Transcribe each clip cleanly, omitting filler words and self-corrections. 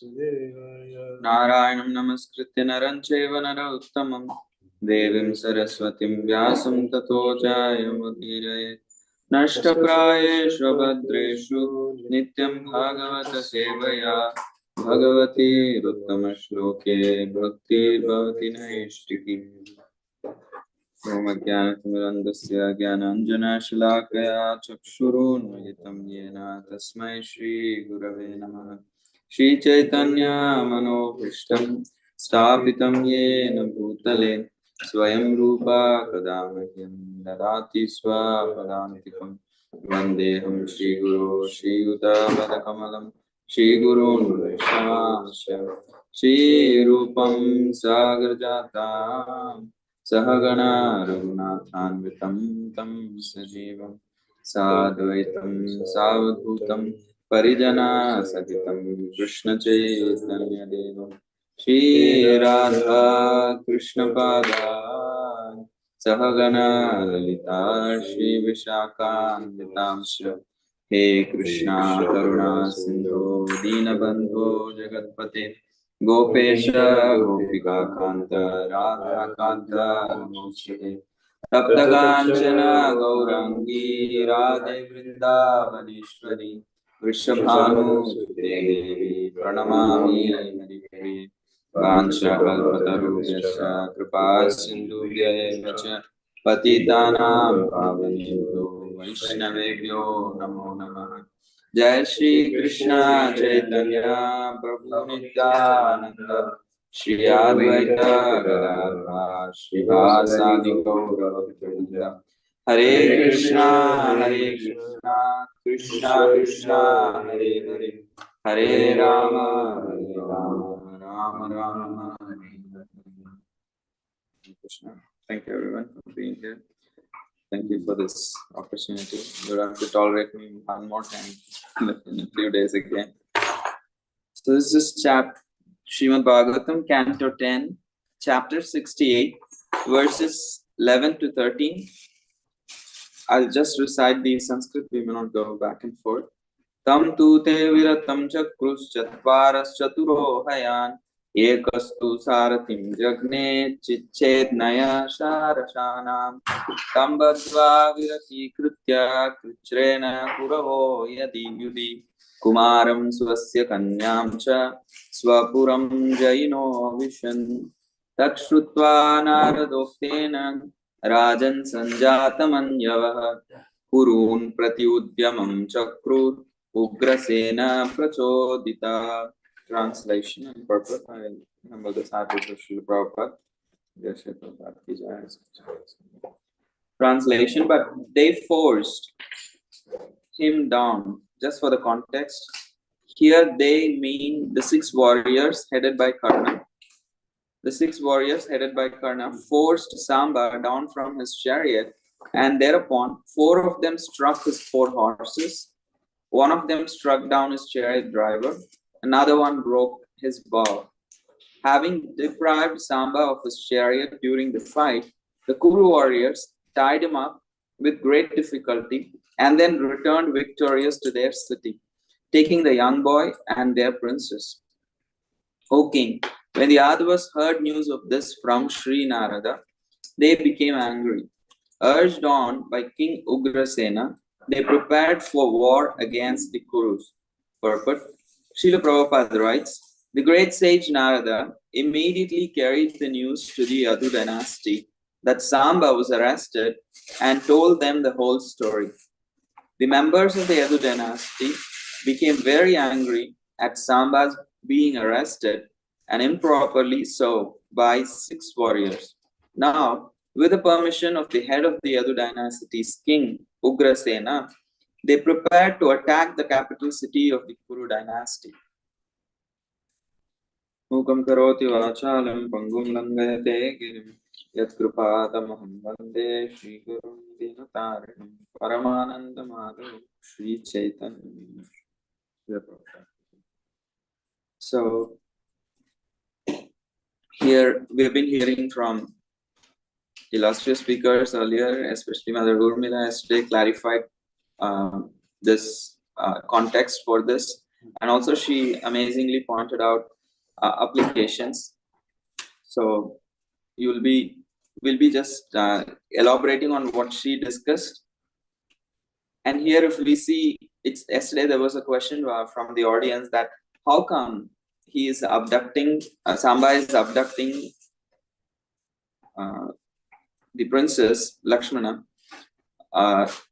Vasudevaya. Narayanam namaskritya naram chaiva narottamam devim saraswatim vyasam tato jayamudiraye nashtaprayeshu bhadreshu nityam bhagavata sevaya bhagavati ruttama shloke bhakti bhavati naishtikhi Om Ajnanatirandasya Jnananjana Shalakaya Chakshurunmilitam Yena Tasmai Shri Gurave Namaha Shri Chaitanya Manobhishtam Sthapitam Yena Bhutale Swayam Rupa Kadamahyam Dadati Swapadantikam Vandeham Shri Guru Shri Yuta Padakamalam Shri Gurun Vaishnavasya Shri Rupam Sagarjatam Sahagana Raghunathanvitam tam sajivam sadvaitam savadhutam parijana sahitam Krishna Chaitanya Devam Shri Radha Krishna Pada Sahagana Lalita Shri Vishakhanvitamsya He Krishna Karuna Sindhu Dinabandhu Jagatpate Gopesha Gopika Kanta Radha Kanta Namaste Taptakanchana Gaurangi Radhe Vrindavaneshwari Vrishabhanu Devi Pranamami Haripri Vancha Kalpatarubhyascha Kripa Sindhubhya Vacha Patitanam Pavanebhyo Vaishnavebhyo Namo Namaha Jai Shri Krishna Chaitanya Prabhu Nityananda Shri Advaita Gadadhar Shri Vasadi Gaura Bhaktivinoda Hare Krishna Krishna Krishna Hare Hare Hare Rama Rama Rama Hare Krishna. Thank you everyone for being here. Thank you for this opportunity. You have to tolerate me one more time in a few days again. So this is chapter Srimad Bhagavatam, Canto 10, Chapter 68, verses 11 to 13. I'll just recite the Sanskrit. We may not go back and forth. Tam tu te viratam chakrus chatvaras chaturo hayan ekastu saratim jagne chicched naya sharashanam tam badva virati krutya krichrena puravo yadi yudi kumaram swasya kanyam cha swapuram jaino vishan takshutva naradoktena rajan sanjatamanyavah kurun pratyudyamam chakrut Ugrasena Prachodita. Translation and purpose. I remember the disciples of Srila Prabhupada. Translation, but they forced him down. Just for the context, here they mean the 6 warriors headed by Karna. The 6 warriors headed by Karna forced Samba down from his chariot, and thereupon 4 of them struck his 4 horses. One of them struck down his chariot driver, another one broke his bow. Having deprived Samba of his chariot during the fight, the Kuru warriors tied him up with great difficulty and then returned victorious to their city, taking the young boy and their princess. O king, when the Yadavas heard news of this from Sri Narada, they became angry. Urged on by King Ugrasena, they prepared for war against the Kurus. Purport. Srila Prabhupada writes, the great sage Narada immediately carried the news to the Yadu dynasty that Samba was arrested and told them the whole story. The members of the Yadu dynasty became very angry at Samba's being arrested and improperly so by 6 warriors. Now, with the permission of the head of the Yadu dynasty's king, Ugrasena, they prepared to attack the capital city of the Kuru dynasty. Mukam karoti vachalam pangum langayate girim yat kripatamaham vande Shri Gurum Dinatarinam Paramananda Madhavam Shri Chaitanya. So, here we have been hearing from illustrious speakers earlier, especially Mother Urmila yesterday clarified this context for this. And also she amazingly pointed out applications. So we'll be just elaborating on what she discussed. And here, if we see, it's yesterday there was a question from the audience that how come he is abducting, Samba is abducting the princess Lakshmana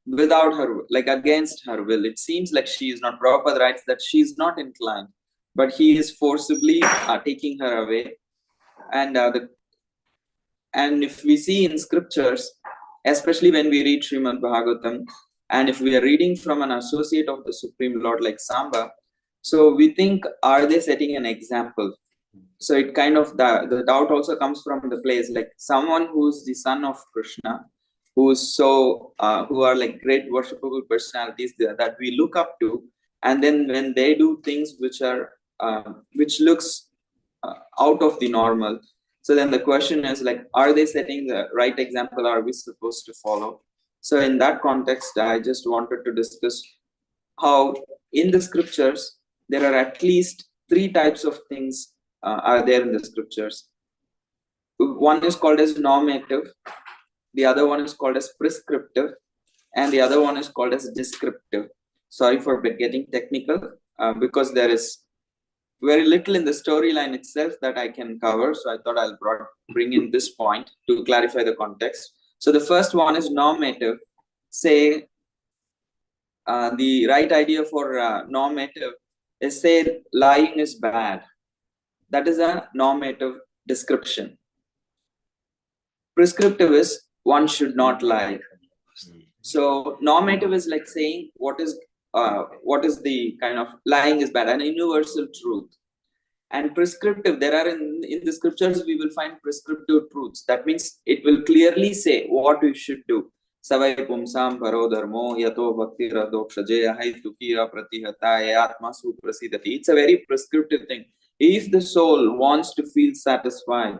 without her, like against her will. It seems like she is not. Prabhupada writes that she is not inclined, but he is forcibly taking her away. And and if we see in scriptures, especially when we read Srimad Bhagavatam, and if we are reading from an associate of the Supreme Lord like Samba, so we think, are they setting an example? So it kind of, the doubt also comes from the place, like someone who's the son of Krishna, who's so, who are like great worshipable personalities that we look up to, and then when they do things which are, which looks out of the normal, so then the question is like, are they setting the right example? Are we supposed to follow? So in that context, I just wanted to discuss how in the scriptures, there are at least 3 types of things are there in the scriptures. One is called as normative, the other one is called as prescriptive, and the other one is called as descriptive. Sorry for getting technical, because there is very little in the storyline itself that I can cover. So I thought I'll bring in this point to clarify the context. So the first one is normative. Say, the right idea for normative is, say, lying is bad. That is a normative description. Prescriptive is one should not lie. So normative is like saying what is the kind of lying is bad, an universal truth. And prescriptive, there are in the scriptures, we will find prescriptive truths. That means it will clearly say what we should do. Savai pumsam paro dharmo yato bhakti radokshaje ahai tukira pratihata atma suprasidati. It's a very prescriptive thing. If the soul wants to feel satisfied,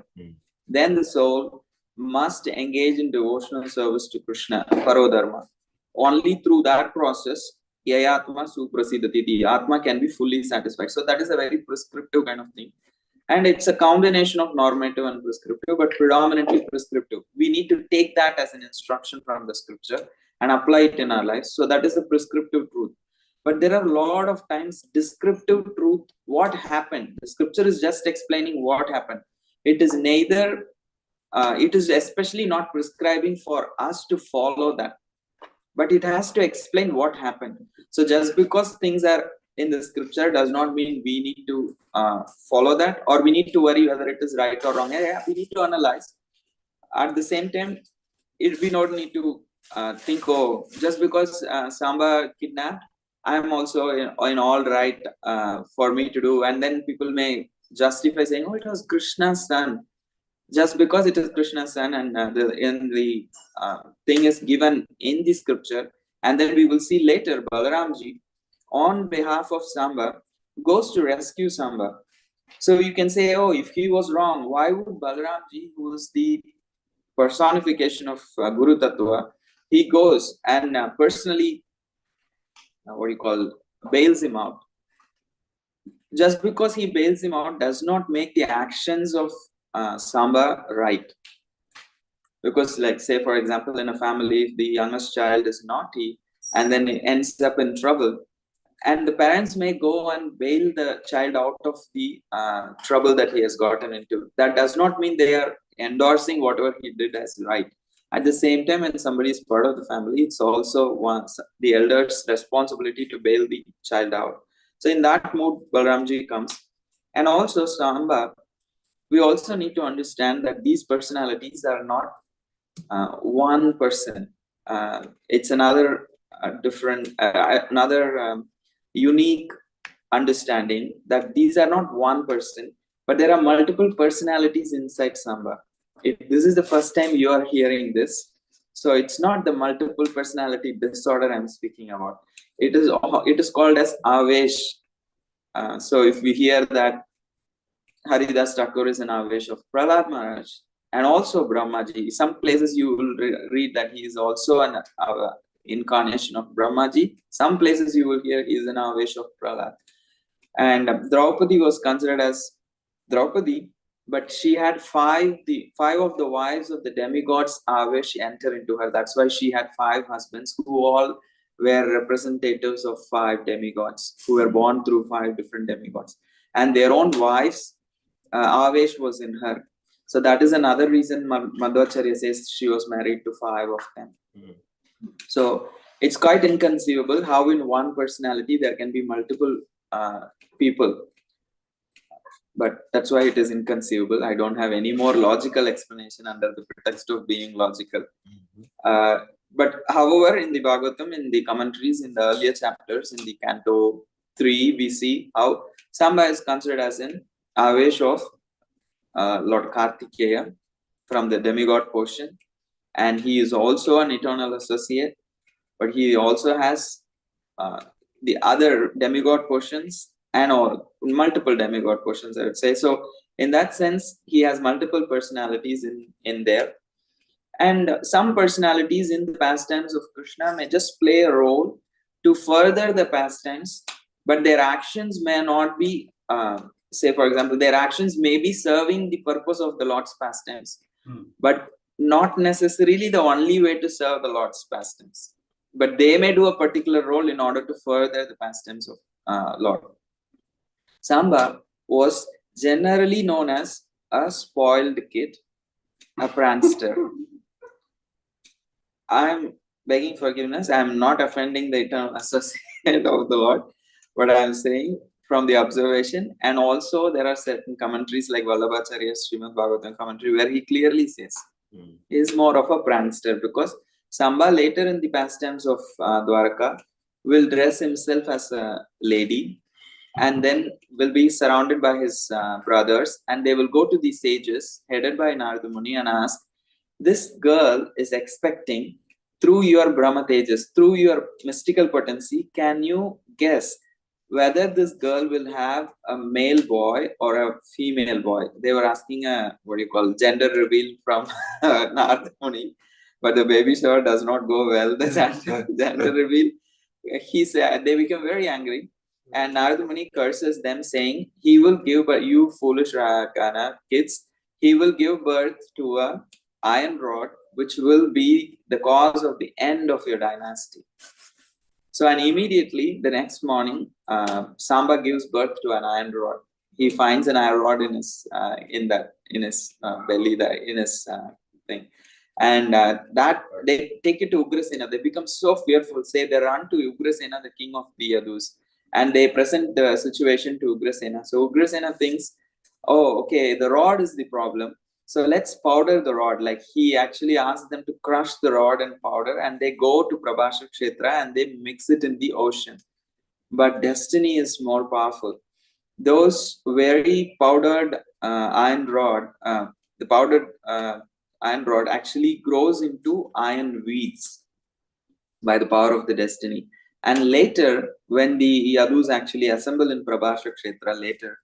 then the soul must engage in devotional service to Krishna, parodharma. Only through that process, yayatma suprasidati, the atma can be fully satisfied. So that is a very prescriptive kind of thing. And it's a combination of normative and prescriptive, but predominantly prescriptive. We need to take that as an instruction from the scripture and apply it in our lives. So that is a prescriptive truth. But there are a lot of times descriptive truth, what happened. The scripture is just explaining what happened. It is neither, it is especially not prescribing for us to follow that, but it has to explain what happened. So just because things are in the scripture does not mean we need to follow that, or we need to worry whether it is right or wrong. Yeah, we need to analyze. At the same time, we don't need to think, oh, just because Samba kidnapped, I am also in all right for me to do. And then people may justify saying, oh, it was Krishna's son. Just because it is Krishna's son, and the thing is given in the scripture, and then we will see later Balaramji, on behalf of Samba, goes to rescue Samba. So you can say, oh, if he was wrong, why would Balaramji, who is the personification of Guru Tattva, he goes and personally, bails him out. Just because he bails him out does not make the actions of Samba right. Because, like, say, for example, in a family, if the youngest child is naughty and then it ends up in trouble, and the parents may go and bail the child out of the trouble that he has gotten into, that does not mean they are endorsing whatever he did as right. At the same time, when somebody is part of the family, it's also the elder's responsibility to bail the child out. So in that mood, Balramji comes. And also Samba, we also need to understand that these personalities are not one person. It's another different, another unique understanding that these are not one person, but there are multiple personalities inside Samba. If this is the first time you are hearing this, so it's not the multiple personality disorder I'm speaking about. It is called as Avesh. So if we hear that Haridas Thakur is an Avesh of Prahlad Maharaj and also Brahmaji, some places you will read that he is also an incarnation of Brahmaji. Some places you will hear he is an Avesh of Prahlad. And Draupadi was considered as Draupadi, but she had five of the wives of the demigods Avesh enter into her. That's why she had 5 husbands who all were representatives of 5 demigods who were born through 5 different demigods, and their own wives. Avesh was in her. So that is another reason Madhvacharya says she was married to 5 of them. So it's quite inconceivable how in one personality there can be multiple people. But that's why it is inconceivable. I don't have any more logical explanation under the pretext of being logical. But however, in the Bhagavatam, in the commentaries, in the earlier chapters, in the Canto 3, we see how Samba is considered as an Avesh of Lord Kartikeya from the demigod portion, and he is also an eternal associate, but he also has the other demigod portions and or multiple demigod portions, I would say. So in that sense, he has multiple personalities in there. And some personalities in the pastimes of Krishna may just play a role to further the pastimes, but their actions may not be, say for example, their actions may be serving the purpose of the Lord's pastimes, but not necessarily the only way to serve the Lord's pastimes. But they may do a particular role in order to further the pastimes of Lord. Samba was generally known as a spoiled kid, a prankster. I'm begging forgiveness. I'm not offending the eternal associate of the Lord, but I'm saying from the observation. And also there are certain commentaries like Vallabhacharya's Srimad Bhagavatam commentary where he clearly says he is more of a prankster, because Samba later in the pastimes of Dwaraka will dress himself as a lady and then will be surrounded by his brothers, and they will go to the sages headed by Narada Muni and ask, this girl is expecting, through your Brahma Tejas, through your mystical potency, can you guess whether this girl will have a male boy or a female boy? They were asking a, gender reveal from Narada Muni, but the baby shower does not go well. The gender reveal, he said, they became very angry. And Narada Muni curses them, saying, he will give birth, you foolish Rakana kids, he will give birth to a iron rod, which will be the cause of the end of your dynasty. So, and immediately the next morning, Samba gives birth to an iron rod. He finds an iron rod in his belly, in his thing, and that they take it to Ugrasena. They become so fearful. Say they run to Ugrasena, the king of the Yadus, and they present the situation to Ugrasena. So Ugrasena thinks, oh, okay, the rod is the problem. So let's powder the rod. Like he actually asks them to crush the rod and powder, and they go to Prabhasha Kshetra and they mix it in the ocean. But destiny is more powerful. Those very powdered iron rod, the powdered iron rod actually grows into iron weeds by the power of the destiny. And later, when the Yadus actually assemble in Prabhasha Kshetra later,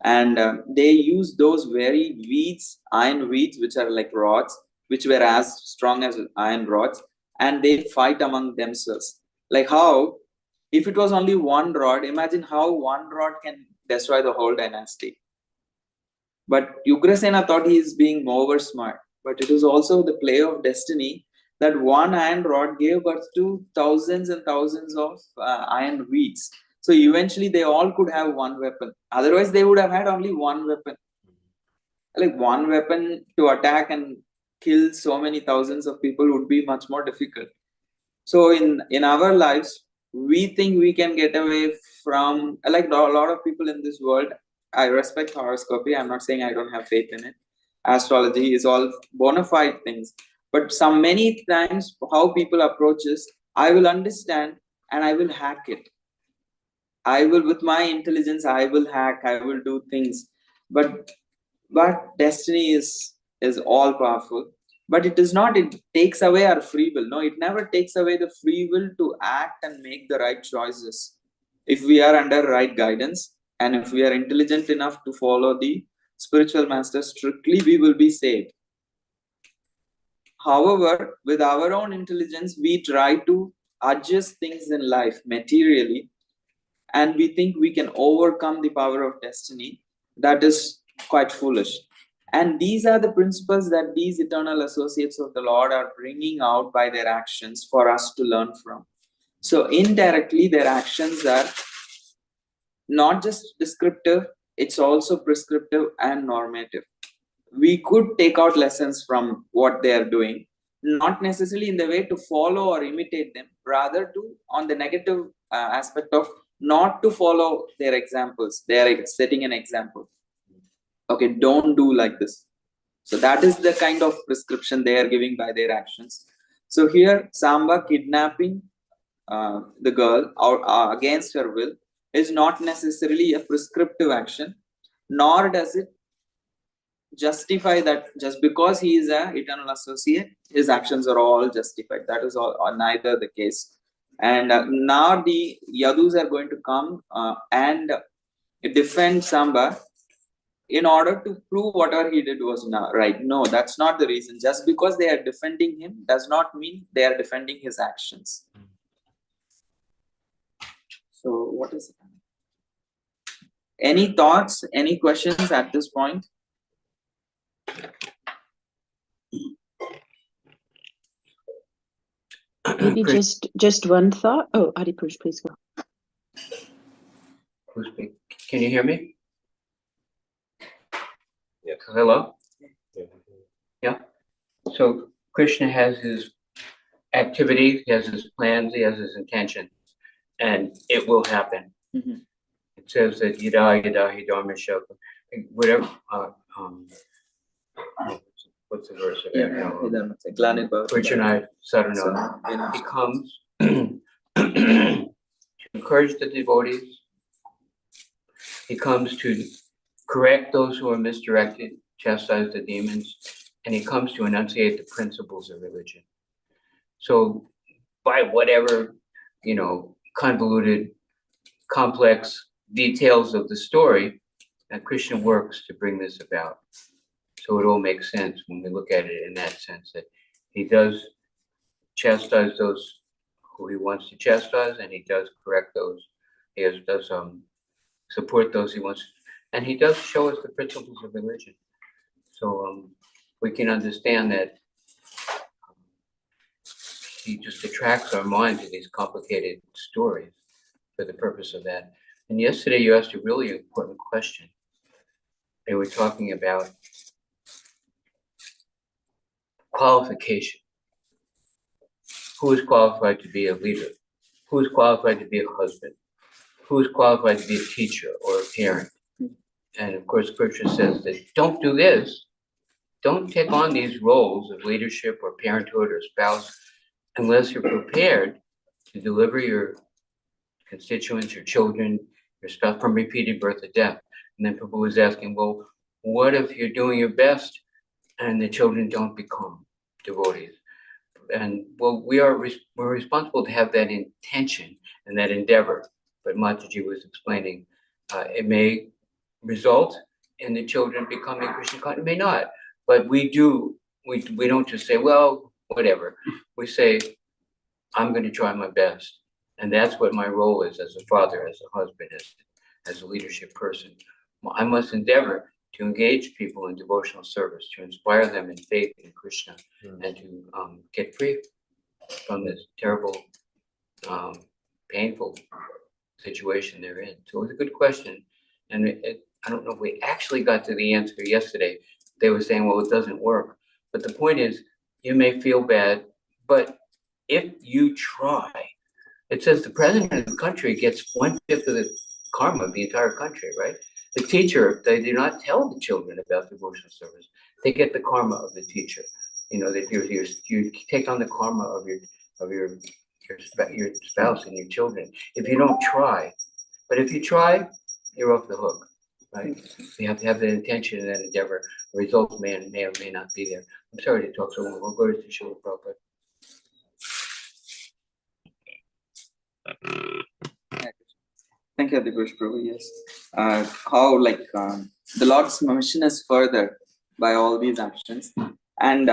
and they use those very weeds, iron weeds, which are like rods, which were as strong as iron rods, and they fight among themselves. Like how, if it was only one rod, imagine how one rod can destroy the whole dynasty. But Ugrasena thought he is being over smart, but it was also the play of destiny that one iron rod gave birth to thousands and thousands of iron weeds. So eventually they all could have one weapon. Otherwise, they would have had only one weapon. Like one weapon to attack and kill so many thousands of people would be much more difficult. So in our lives, we think we can get away from, like a lot of people in this world. I respect horoscopy. I'm not saying I don't have faith in it. Astrology is all bona fide things. But many times how people approach is, I will understand and I will hack it. I will, with my intelligence, I will hack, I will do things. But destiny is all powerful. But it does not, it takes away our free will. No, it never takes away the free will to act and make the right choices. If we are under right guidance and if we are intelligent enough to follow the spiritual master strictly, we will be saved. However, with our own intelligence, we try to adjust things in life materially, and we think we can overcome the power of destiny, that is quite foolish. And these are the principles that these eternal associates of the Lord are bringing out by their actions for us to learn from. So indirectly, their actions are not just descriptive, it's also prescriptive and normative. We could take out lessons from what they are doing, not necessarily in the way to follow or imitate them, rather to on the negative aspect of not to follow their examples. They are setting an example. Okay, don't do like this. So that is the kind of prescription they are giving by their actions. So here, Samba kidnapping the girl or against her will is not necessarily a prescriptive action, nor does it justify that just because he is an eternal associate, his actions are all justified. That is all, or neither the case. And now the Yadus are going to come and defend Samba in order to prove whatever he did was not right. No, that's not the reason. Just because they are defending him does not mean they are defending his actions. So what is it? Any thoughts, any questions at this point? Maybe just one thought. Oh, Adipurush, please go. Who's speaking? Can you hear me? Yes. Hello? Yeah. Yeah. So Krishna has his activities, he has his plans, he has his intentions, and it will happen. Mm-hmm. It says that yada hi dharma shaka, whatever. What's the verse of it? Krishna Sarana. He comes to encourage the devotees. He comes to correct those who are misdirected, chastise the demons, and he comes to enunciate the principles of religion. So by whatever, convoluted, complex details of the story, Krishna works to bring this about. So it all makes sense when we look at it in that sense, that he does chastise those who he wants to chastise, and he does correct those. He does support those he wants, and he does show us the principles of religion. So we can understand that he just attracts our mind to these complicated stories for the purpose of that. And yesterday you asked a really important question. They were talking about qualification. Who is qualified to be a leader? Who is qualified to be a husband? Who is qualified to be a teacher or a parent? And of course, Scripture says that don't do this. Don't take on these roles of leadership or parenthood or spouse unless you're prepared to deliver your constituents, your children, your spouse from repeated birth or death. And then Prabhu was asking, well, what if you're doing your best and the children don't become devotees? And well, we're responsible to have that intention and that endeavor. But Mataji was explaining, it may result in the children becoming Krishna conscious. It may not, but we don't just say, well, whatever. We say, I'm going to try my best. And that's what my role is as a father, as a husband, as a leadership person. I must endeavor to engage people in devotional service, to inspire them in faith in Krishna, and to get free from this terrible, painful situation they're in. So it was a good question. And I don't know if we actually got to the answer yesterday. They were saying, well, it doesn't work. But the point is, you may feel bad, but if you try, it says the president of the country gets 1/5 of the karma of the entire country, right? The teacher, they do not tell the children about devotional service. They get the karma of the teacher. That you take on the karma of your spouse and your children if you don't try. But if you try, you're off the hook, right? You have to have the intention and that endeavor. The results may or may not be there. I'm sorry to talk so long. We'll go to Srila Prabhupada. Thank you, Adipurush Prabhu. Yes. How the Lord's mission is furthered by all these actions. And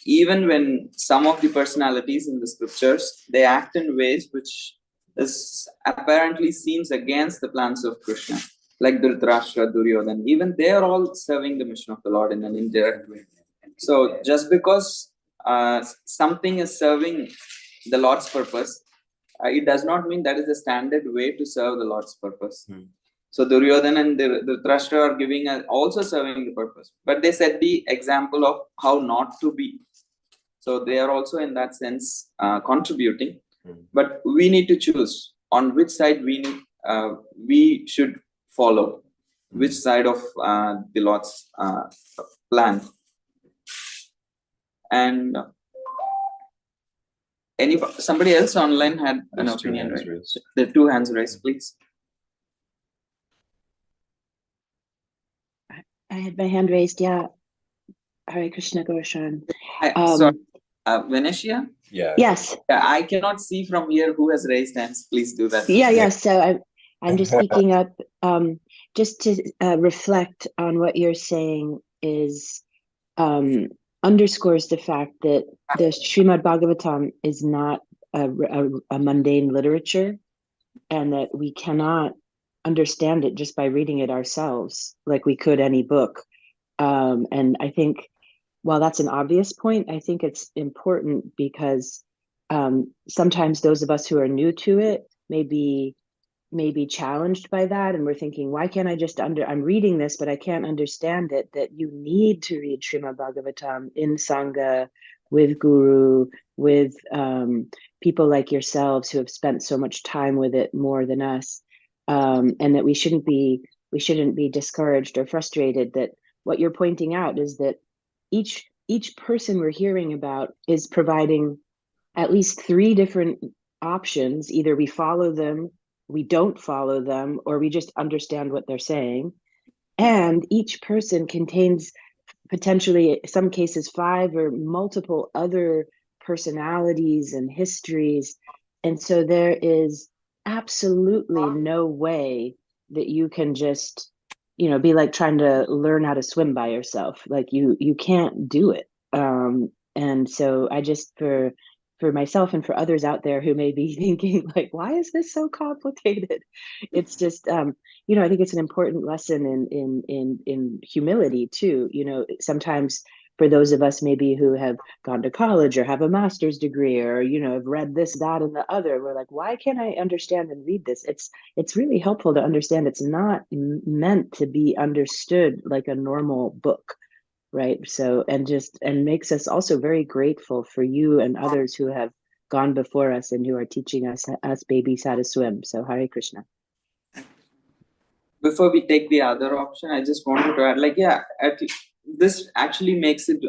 even when some of the personalities in the scriptures, they act in ways which this apparently seems against the plans of Krishna, like Dhritarashtra, Duryodhana. Even they are all serving the mission of the Lord in an indirect way. So just because something is serving the Lord's purpose, it does not mean that is the standard way to serve the Lord's purpose. So Duryodhana and Dhritarashtra are giving also serving the purpose, but they set the example of how not to be. So they are also in that sense contributing, but we need to choose on which side we should follow, which side of the Lord's plan. And somebody else online had an opinion, right? The two hands raised, please. I had my hand raised. Yeah. Hare Krishna, Gaur, Sharan. Sorry, Venetia? Yeah. Yes. I cannot see from here who has raised hands. Please do that. Yeah. So I'm just speaking up, just to reflect on what you're saying is underscores the fact that the Srimad Bhagavatam is not a mundane literature, and that we cannot understand it just by reading it ourselves like we could any book. And I think, while that's an obvious point, I think it's important because sometimes those of us who are new to it may be challenged by that, and we're thinking, why can't I just I'm reading this but I can't understand it. That you need to read Srimad Bhagavatam in Sangha, with Guru, with people like yourselves who have spent so much time with it, more than us, and that we shouldn't be discouraged or frustrated. That what you're pointing out is that each person we're hearing about is providing at least 3 different options. Either we follow them, we don't follow them, or we just understand what they're saying. And each person contains potentially, in some cases, 5 or multiple other personalities and histories. And so there is absolutely no way that you can just, be like trying to learn how to swim by yourself. Like you can't do it. And so I just, for myself and for others out there who may be thinking like, why is this so complicated? It's just, I think it's an important lesson in humility too. Sometimes for those of us maybe who have gone to college or have a master's degree, or, have read this, that, and the other, we're like, why can't I understand and read this? It's really helpful to understand it's not meant to be understood like a normal book. Right. So, and makes us also very grateful for you and others who have gone before us and who are teaching us babies how to swim. So Hare Krishna. Before we take the other option, I just wanted to add, this actually makes it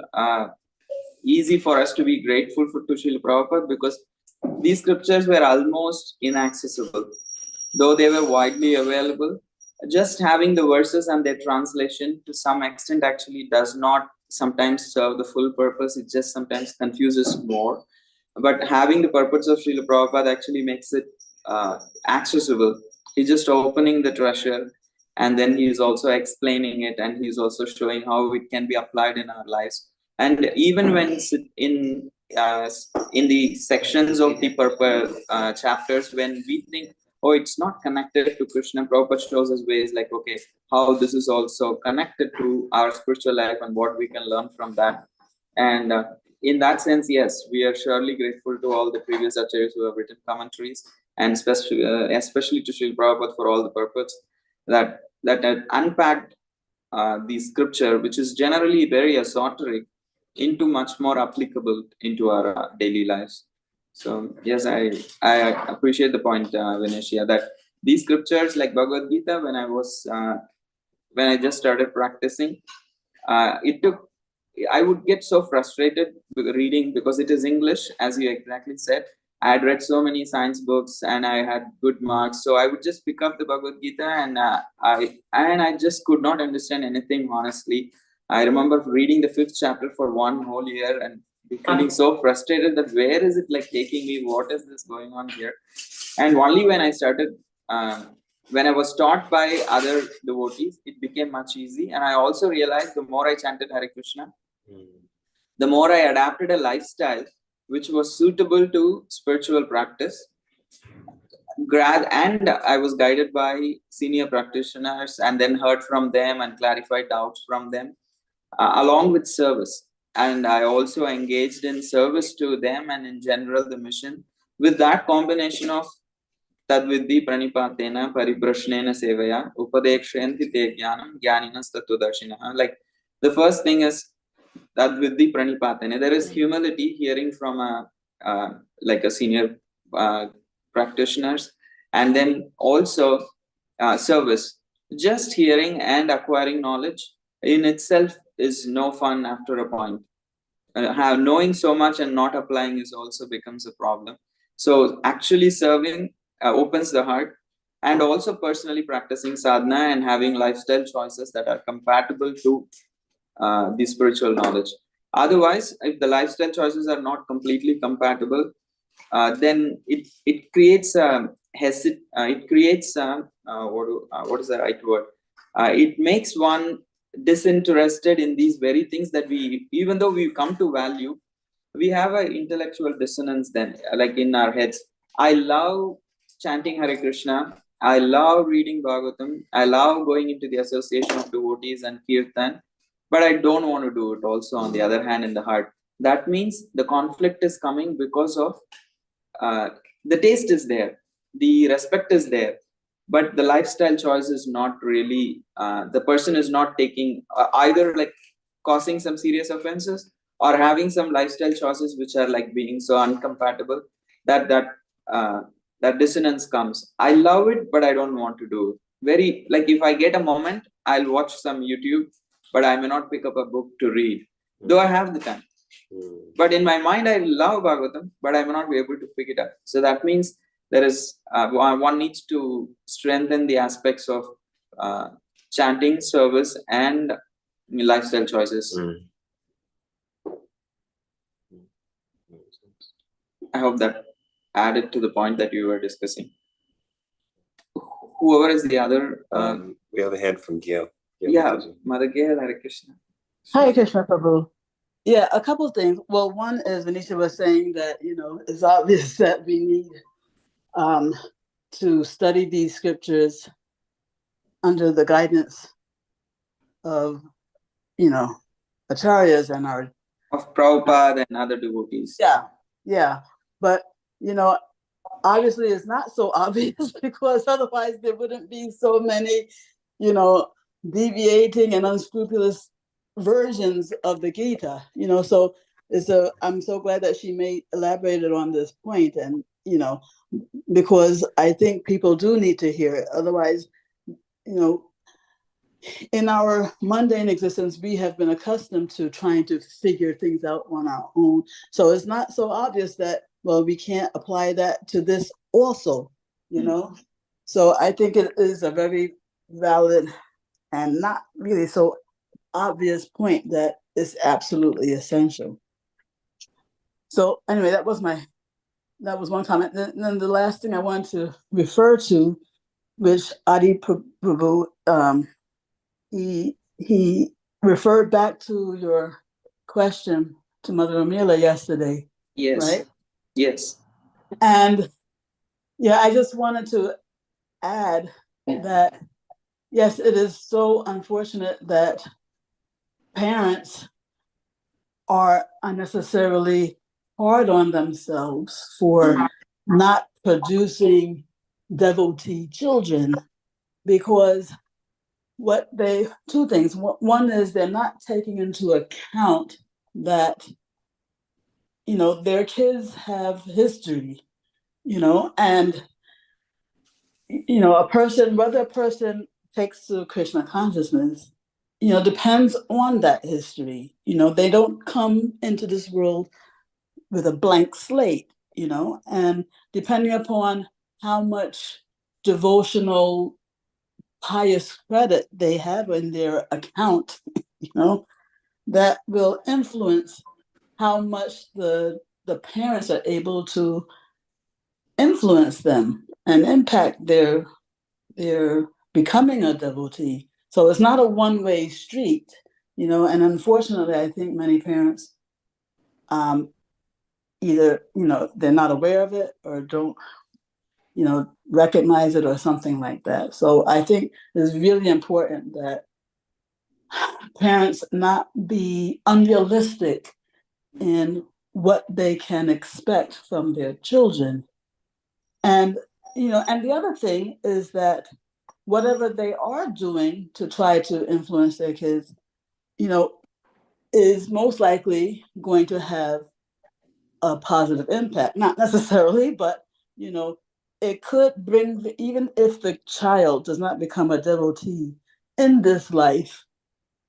easy for us to be grateful to Srila Prabhupada, because these scriptures were almost inaccessible. Though they were widely available, just having the verses and their translation to some extent actually does not sometimes serve the full purpose. It just sometimes confuses more. But having the purpose of Srila Prabhupada actually makes it accessible. He's just opening the treasure, and then he's also explaining it, and he's also showing how it can be applied in our lives. And even when in the sections of the purpose chapters, when we think, oh, it's not connected to Krishna, Prabhupada shows us ways like, okay, how this is also connected to our spiritual life and what we can learn from that. And in that sense, yes, we are surely grateful to all the previous acharyas who have written commentaries, and especially to Srila Prabhupada for all the purpose that had unpacked the scripture, which is generally very esoteric, into much more applicable into our daily lives. So yes, I appreciate the point, Venetia, that these scriptures like Bhagavad Gita, when I just started practicing, I would get so frustrated with reading because it is English, as you exactly said. I had read so many science books and I had good marks, so I would just pick up the Bhagavad Gita and I just could not understand anything, honestly. I remember reading the 5th chapter for 1 whole year and becoming so frustrated that where is it like taking me? What is this going on here? And only when I started, when I was taught by other devotees, it became much easy. And I also realized the more I chanted Hare Krishna, the more I adapted a lifestyle which was suitable to spiritual practice. I was guided by senior practitioners and then heard from them and clarified doubts from them, along with service. And I also engaged in service to them and in general the mission. With that combination of Tadvidhi pranipatena pariprashnena sevaya upadekshyanti te jnanam jnaninas tattvadarshinaha. Like the first thing is Tadvidhi pranipatena. There is humility hearing from like a senior practitioners, and then also service. Just hearing and acquiring knowledge in itself is no fun after a point. Have knowing so much and not applying is also becomes a problem. So actually serving opens the heart, and also personally practicing sadhana and having lifestyle choices that are compatible to the spiritual knowledge. Otherwise, if the lifestyle choices are not completely compatible, then it creates what is the right word? It makes one disinterested in these very things that we, even though we come to value, we have an intellectual dissonance then, like in our heads. I love chanting Hare Krishna. I love reading Bhagavatam. I love going into the association of devotees and kirtan, but I don't want to do it also on the other hand in the heart. That means the conflict is coming because of the taste is there, the respect is there, but the lifestyle choice is not really, the person is not taking either like causing some serious offenses or having some lifestyle choices which are like being so incompatible that uh, that dissonance comes. I love it, but I don't want to do it. Very like if I get a moment, I'll watch some YouTube, but I may not pick up a book to read, though I have the time. But in my mind, I love Bhagavatam, but I may not be able to pick it up. So that means there is one needs to strengthen the aspects of chanting, service, and lifestyle choices. I hope that added to the point that you were discussing. Whoever is the other. We have a hand from Gail. Yeah, Mother Gail, Hare Krishna. Hare Krishna, Prabhu. Yeah, a couple of things. Well, one is Venetia was saying that, it's obvious that we need to study these scriptures under the guidance of, acharyas and our... Of Prabhupada and other devotees. Yeah. But, obviously it's not so obvious because otherwise there wouldn't be so many, deviating and unscrupulous versions of the Gita, so I'm so glad that she elaborated on this point, and because I think people do need to hear it. Otherwise, in our mundane existence, we have been accustomed to trying to figure things out on our own. So it's not so obvious that, well, we can't apply that to this also, So I think it is a very valid and not really so obvious point that is absolutely essential. So anyway, that was one comment. Then the last thing I wanted to refer to, which Adi Prabhu, he referred back to your question to Mother Amila yesterday. Yes. Right? Yes. And yeah, I just wanted to add that, yes, it is so unfortunate that parents are unnecessarily hard on themselves for not producing devotee children, because two things. One is they're not taking into account that, their kids have history, and, whether a person takes to Krishna consciousness, depends on that history. They don't come into this world with a blank slate, and depending upon how much devotional pious credit they have in their account, that will influence how much the parents are able to influence them and impact their becoming a devotee. So it's not a one-way street, and unfortunately, I think many parents either, they're not aware of it or don't recognize it or something like that. So I think it's really important that parents not be unrealistic in what they can expect from their children. And, and the other thing is that whatever they are doing to try to influence their kids, is most likely going to have a positive impact. Not necessarily, but, it could bring, even if the child does not become a devotee in this life,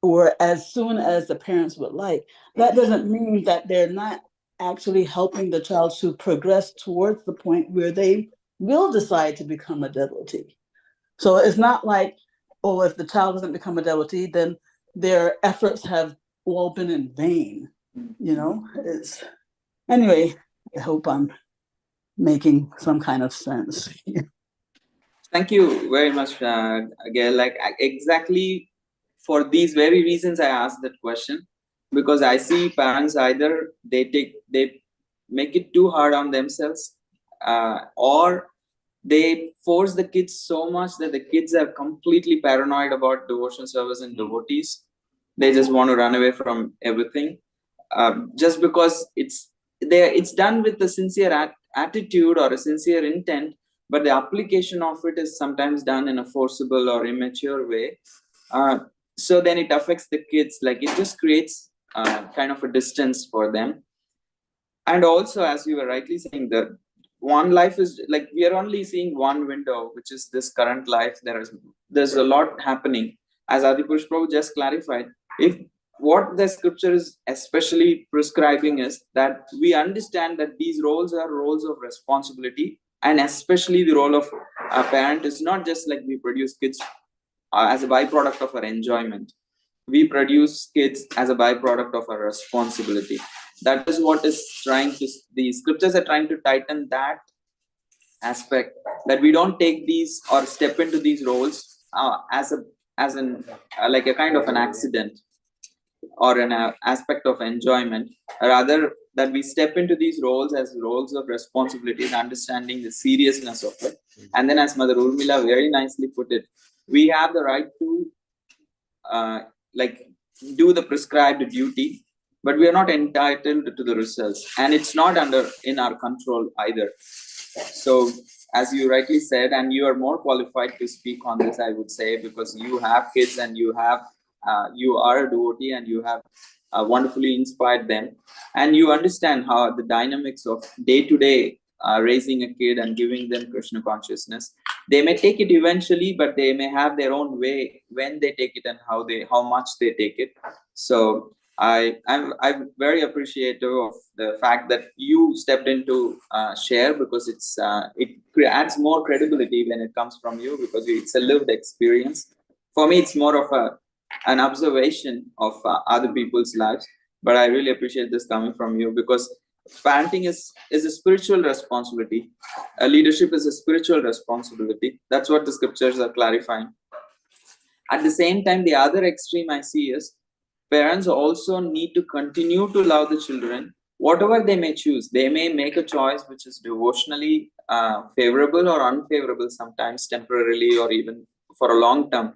or as soon as the parents would like, that doesn't mean that they're not actually helping the child to progress towards the point where they will decide to become a devotee. So it's not like, oh, if the child doesn't become a devotee, then their efforts have all been in vain. Anyway, I hope I'm making some kind of sense. Thank you very much, Gail. Like exactly for these very reasons, I asked that question, because I see parents either they make it too hard on themselves, or they force the kids so much that the kids are completely paranoid about devotion service and devotees. They just want to run away from everything, just because it's done with a sincere attitude or a sincere intent, but the application of it is sometimes done in a forcible or immature way. So then it affects the kids, like it just creates kind of a distance for them. And also, as you were rightly saying, that one life is like, we are only seeing one window, which is this current life. There's a lot happening, as Adipurush Prabhu just clarified. If what the scripture is especially prescribing is that we understand that these roles are roles of responsibility, and especially the role of a parent is not just like we produce kids as a byproduct of our enjoyment. We produce kids as a byproduct of our responsibility. That is what is the scriptures are trying to tighten that aspect, that we don't take these or step into these roles as like a kind of an accident or an aspect of enjoyment, rather that we step into these roles as roles of responsibilities, understanding the seriousness of it. And then, as Mother Urmila very nicely put it, we have the right to do the prescribed duty, but we are not entitled to the results, and it's not in our control either. So, as you rightly said, and you are more qualified to speak on this, I would say, because you have kids and you are a devotee and you have wonderfully inspired them, and you understand how the dynamics of day-to-day raising a kid and giving them Krishna consciousness. They may take it eventually, but they may have their own way when they take it and how much they take it. So I'm very appreciative of the fact that you stepped into share, because it adds more credibility when it comes from you, because it's a lived experience. For me, it's more of an observation of other people's lives, but I really appreciate this coming from you, because parenting is a spiritual responsibility. Leadership is a spiritual responsibility. That's what the scriptures are clarifying. At the same time, the other extreme I see is parents also need to continue to love the children, whatever they may choose. They may make a choice which is devotionally favorable or unfavorable, sometimes temporarily or even for a long term.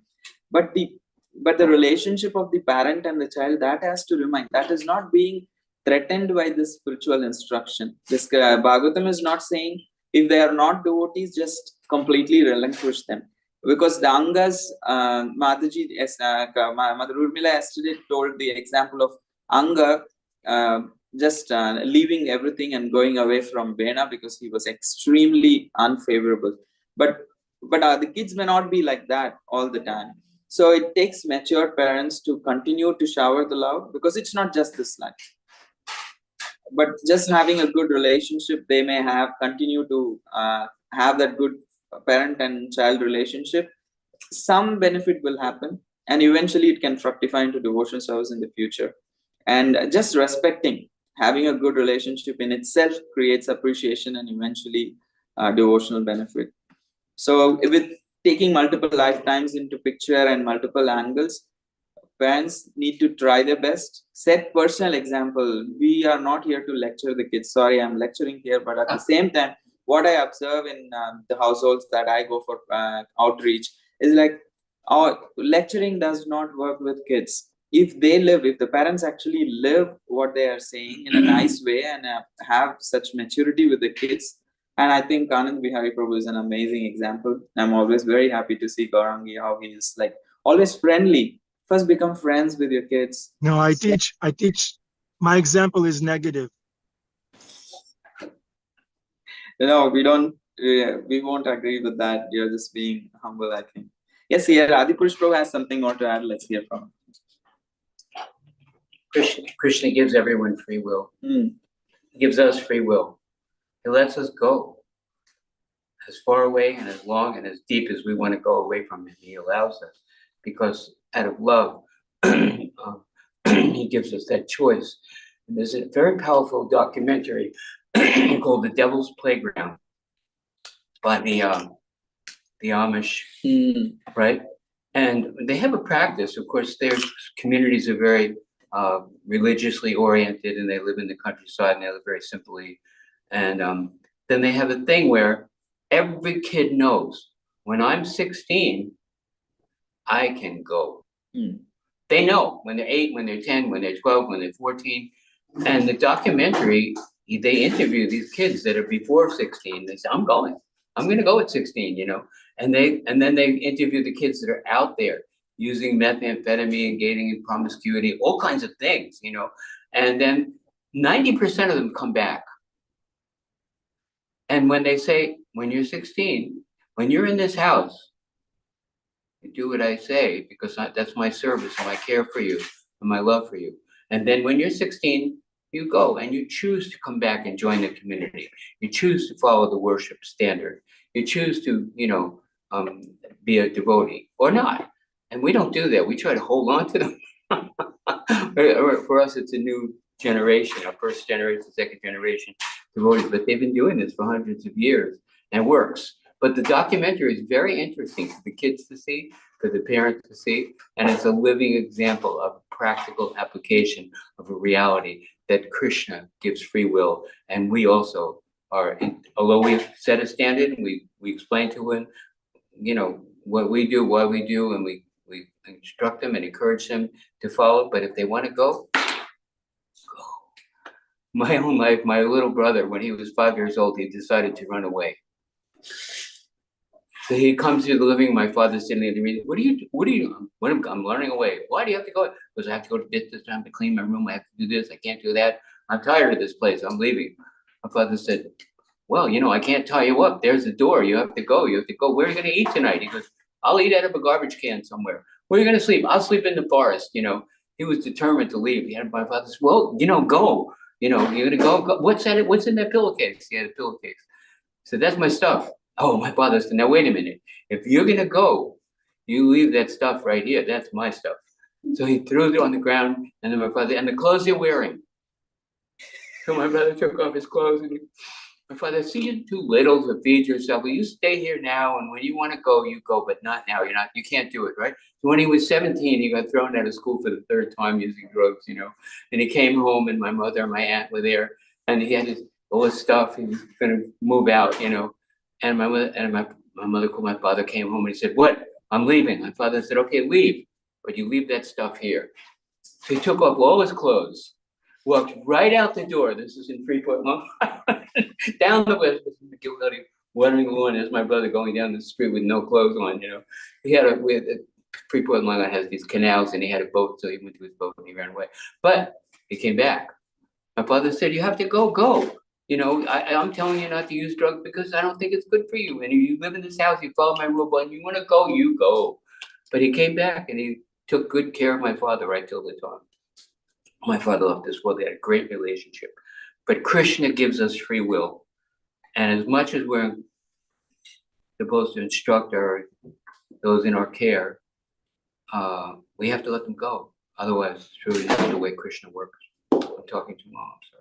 But the relationship of the parent and the child, that has to remain. That is not being threatened by this spiritual instruction. This Bhagavatam is not saying if they are not devotees, just completely relinquish them. Because the Angas, Mataji, Mother Urmila yesterday told the example of Anga just leaving everything and going away from Vena because he was extremely unfavorable. But the kids may not be like that all the time. So it takes mature parents to continue to shower the love, because it's not just this life. But just having a good relationship, they may continue to have that good parent and child relationship. Some benefit will happen, and eventually it can fructify into devotion service in the future. And just respecting, having a good relationship in itself creates appreciation and eventually devotional benefit. So with taking multiple lifetimes into picture and multiple angles, parents need to try their best, set personal example. We are not here to lecture the kids. Sorry, I'm lecturing here, but at the same time, what I observe in the households that I go for outreach is like, our lecturing does not work with kids. If the parents actually live what they are saying in a nice way and have such maturity with the kids, and I think Anand Bihari Prabhu is an amazing example. I'm always very happy to see Gaurangi, how he is like always friendly. First become friends with your kids. No, I teach, my example is negative. No, we don't, we won't agree with that. You're just being humble, I think. Yes, here, Adipurush Prabhu has something more to add. Let's hear from him. Krishna gives everyone free will. He gives us free will. He lets us go as far away and as long and as deep as we want to go away from him. He allows us because out of love, he gives us that choice. And there's a very powerful documentary called The Devil's Playground by the Amish, right? And they have a practice. Of course, their communities are very religiously oriented, and they live in the countryside, and they live very simply. And then they have a thing where every kid knows, when I'm 16, I can go. They know when they're 8, when they're 10, when they're 12, when they're 14. And the documentary, they interview these kids that are before 16. They say, I'm going to go at 16, you know. And then they interview the kids that are out there using methamphetamine, engaging in promiscuity, all kinds of things, you know. And then 90% of them come back. And when they say, when you're 16, when you're in this house, you do what I say, because that's my service and my care for you and my love for you. And then when you're 16, you go and you choose to come back and join the community. You choose to follow the worship standard. You choose to, you know, be a devotee or not. And we don't do that. We try to hold on to them. For us, it's a new generation, our first generation, second generation devotees, but they've been doing this for hundreds of years and it works. But the documentary is very interesting for the kids to see, for the parents to see, and it's a living example of practical application of a reality that Krishna gives free will, and we also are, although we've set a standard, and we explain to them, you know, what we do, why we do, and we instruct them and encourage them to follow, but if they want to go, go. My own life, my little brother, when he was 5 years old, he decided to run away. So he comes to the living room, my father's sitting there, what are you doing? I'm running away. Why do you have to go? Because I have to go to business, I have to clean my room, I have to do this, I can't do that. I'm tired of this place, I'm leaving. My father said, well, you know, I can't tie you up. There's the door, you have to go. Where are you gonna eat tonight? He goes, I'll eat out of a garbage can somewhere. Where are you gonna sleep? I'll sleep in the forest, you know. He was determined to leave. My father said, well, you know, go. You know, you're gonna go. What's in that pillowcase? He had a pillowcase. He said, that's my stuff. Oh, my father said, now wait a minute. If you're gonna go, you leave that stuff right here. That's my stuff. So he threw it on the ground, and then my father, and the clothes you're wearing. So my brother took off his clothes, and my father, see, you're too little to feed yourself. Well, you stay here now, and when you want to go, you go, but not now. You can't do it, right? So when he was 17, he got thrown out of school for the 3rd time using drugs, you know. And he came home, and my mother and my aunt were there, and he had all his stuff. He was gonna move out, you know. And my mother called my father, came home, and he said, what? I'm leaving. My father said, okay, leave, but you leave that stuff here. So he took off all his clothes, walked right out the door. This is in Freeport, Long Island. Down the west, wandering along as my brother going down the street with no clothes on, you know. Freeport, Long Island has these canals, and he had a boat, so he went to his boat and he ran away. But he came back. My father said, you have to go. You know, I'm telling you not to use drugs because I don't think it's good for you. And you live in this house, you follow my rule, but you want to go, you go. But he came back and he took good care of my father right till the time my father left this world. They had a great relationship. But Krishna gives us free will. And as much as we're supposed to instruct those in our care, we have to let them go. Otherwise, it's really not the way Krishna works. I'm talking too long, I'm sorry.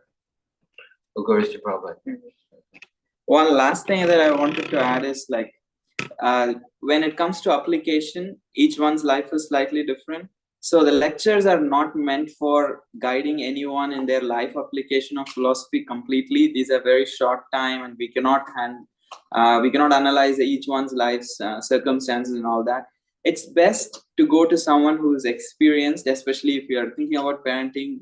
Gaur to Prabhupada. One last thing that I wanted to add is like, when it comes to application, each one's life is slightly different. So the lectures are not meant for guiding anyone in their life application of philosophy completely. These are very short time, and we cannot analyze each one's life's circumstances and all that. It's best to go to someone who is experienced, especially if you are thinking about parenting.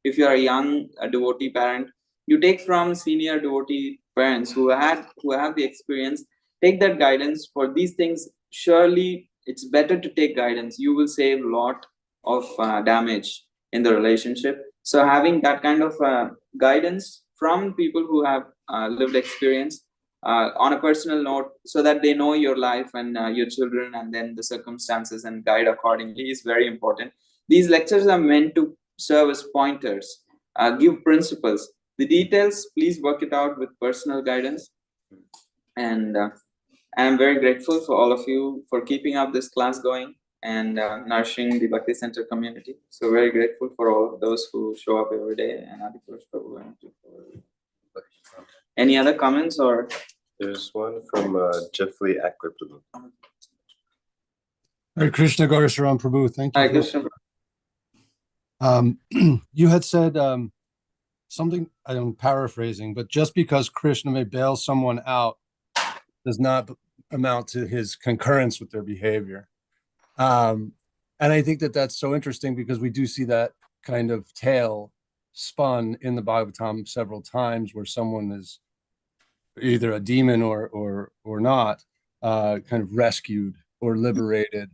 If you are a young devotee parent, you take from senior devotee parents who have the experience. Take that guidance for these things. Surely it's better to take guidance. You will save a lot of damage in the relationship. So having that kind of guidance from people who have lived experience on a personal note, so that they know your life and your children and then the circumstances, and guide accordingly, is very important. These lectures are meant to serve as pointers, give principles. The details, please work it out with personal guidance. And I'm very grateful for all of you for keeping up this class going and nourishing the Bhakti Center community. So very grateful for all of those who show up every day. And Adipurush Prabhu. Any other comments or? There's one from Jeffrey Ackler. Hare Krishna, Gaur Sharan Prabhu. Thank you. Hare Krishna. You had said something, I'm paraphrasing, but just because Krishna may bail someone out does not amount to his concurrence with their behavior. And I think that that's so interesting, because we do see that kind of tale spun in the Bhagavatam several times, where someone is either a demon or not, kind of rescued or liberated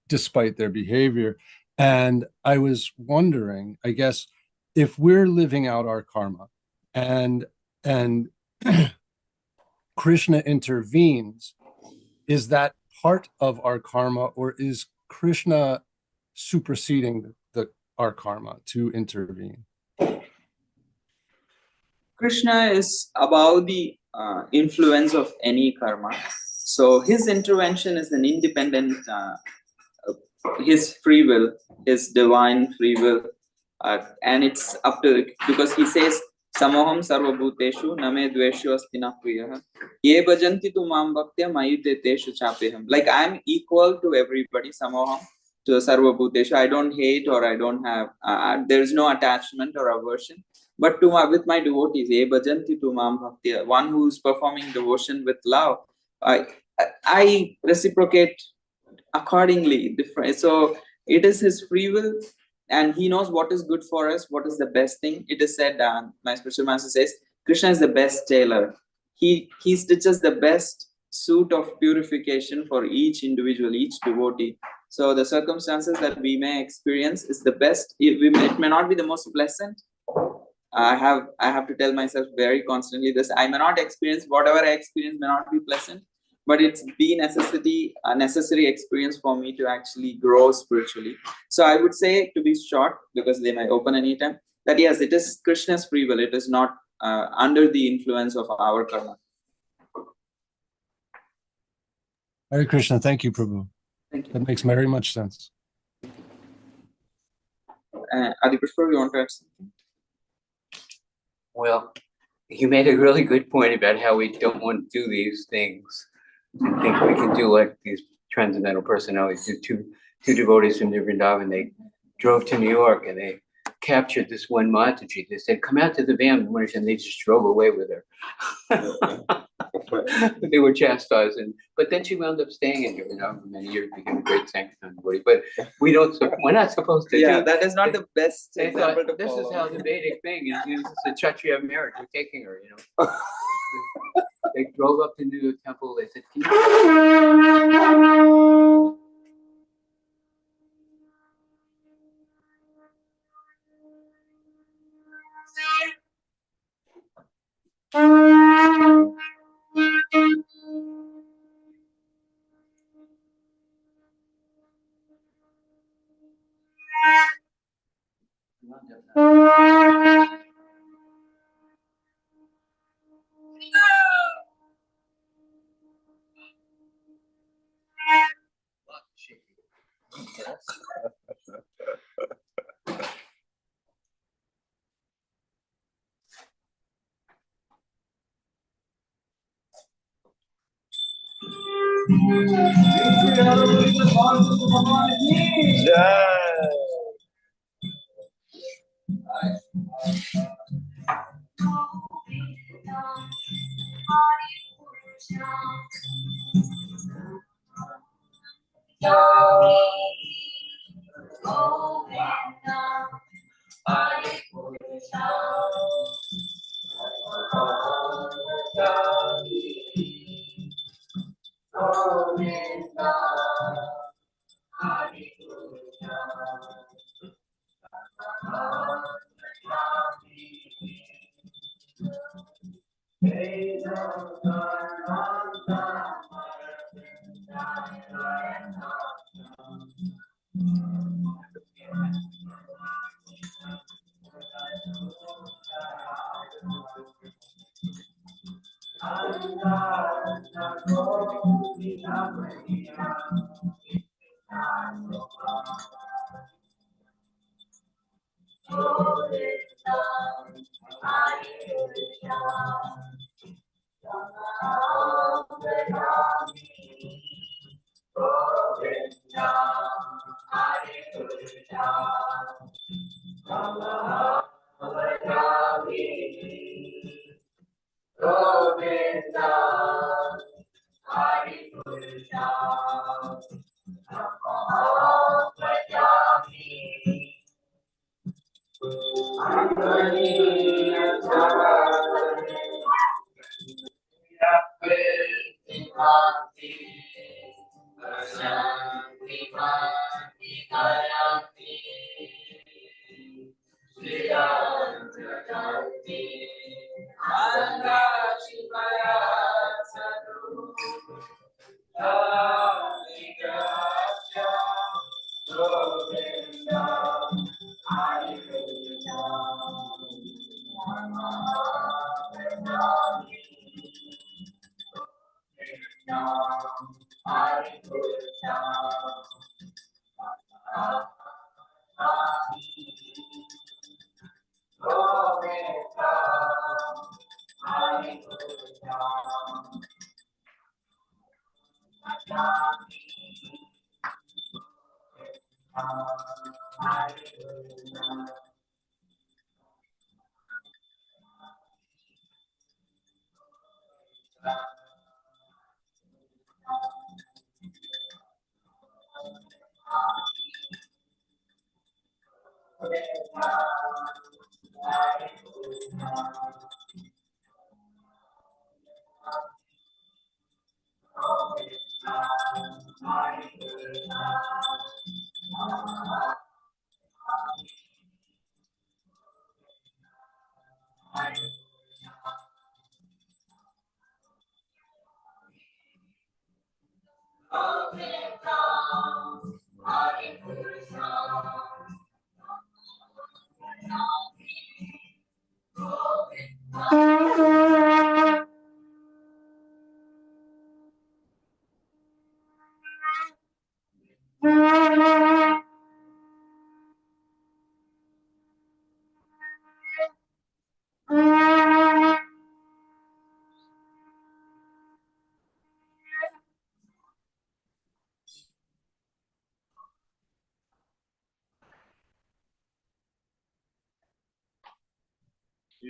despite their behavior. And I was wondering, I guess, if we're living out our karma and Krishna intervenes, is that part of our karma, or is Krishna superseding our karma to intervene? Krishna is above the influence of any karma. So his intervention is an independent, his free will, his divine free will. And it's up to, because he says, Samoham sarva bhuteshu name dveshu astina priyah ye bhajanti tu mam bhaktya mayute teshu chapeham. Like, I'm equal to everybody, Samoham to sarva bhuteshu. I don't hate, or I don't have, there is no attachment or aversion. But with my devotees, ye bhajanti tu mam bhaktya, one who is performing devotion with love, I reciprocate accordingly. Different. So it is his free will, and he knows what is good for us, what is the best thing. It is said, my spiritual master says, Krishna is the best tailor. He stitches the best suit of purification for each individual, each devotee. So the circumstances that we may experience is the best. It may not be the most pleasant. I have to tell myself very constantly this. I may not experience, whatever I experience may not be pleasant, but it's a necessary experience for me to actually grow spiritually. So I would say, to be short, because they might open anytime, that yes, it is Krishna's free will. It is not under the influence of our karma. Hare Krishna. Thank you, Prabhu. Thank you. That makes very much sense. Adipurush, you want to add something? Well, you made a really good point about how we don't want to do these things. I think we can do like these transcendental personalities. Two devotees from Vrindavan, they drove to New York and they captured this one Mataji. They said, come out to the van, and they just drove away with her. They were chastised, but then she wound up staying in here, for many years, became a great sanctum devotee. But we're not supposed to. Yeah, that is not the best They example thought, to this follow. is how the Vedic thing is. This is a Kshatriya marriage. We're taking her. They drove up to the temple. They said, can you Jai.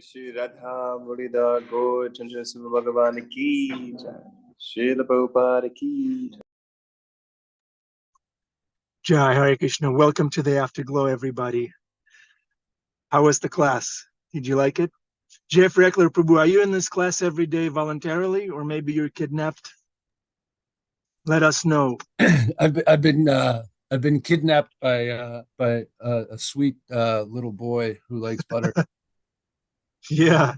Shri Radha Murida Gaur Chandra Siva Bhagavan Ki Jai. Srila Prabhupada Ki Jai. Jai, Hare Krishna. Welcome to the Afterglow, everybody. How was the class? Did you like it? Jeff Reckler Prabhu, are you in this class every day voluntarily, or maybe you're kidnapped? Let us know. I've been kidnapped by a sweet little boy who likes butter. Yeah,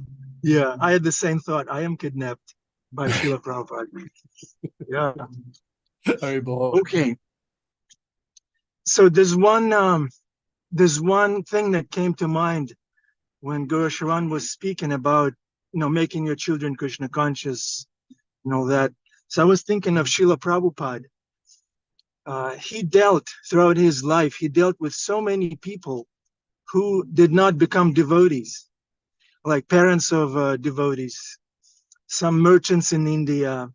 I had the same thought. I am kidnapped by Srila Prabhupada. Yeah. Haribol. Okay. So there's one thing that came to mind when Guru Sharan was speaking about, making your children Krishna conscious, that. So I was thinking of Srila Prabhupada. He dealt throughout his life, he dealt with so many people who did not become devotees, like parents of devotees, some merchants in India,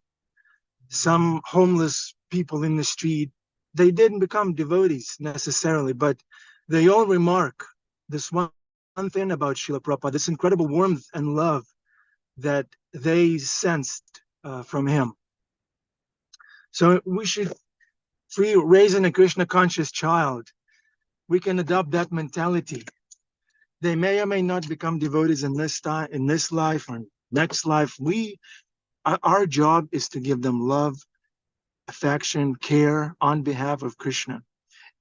some homeless people in the street. They didn't become devotees necessarily, but they all remark this one one thing about Srila Prabhupada, this incredible warmth and love that they sensed from him. So we should, raising a Krishna conscious child, we can adopt that mentality. They may or may not become devotees in this time, in this life or next life. Our job is to give them love, affection, care on behalf of Krishna.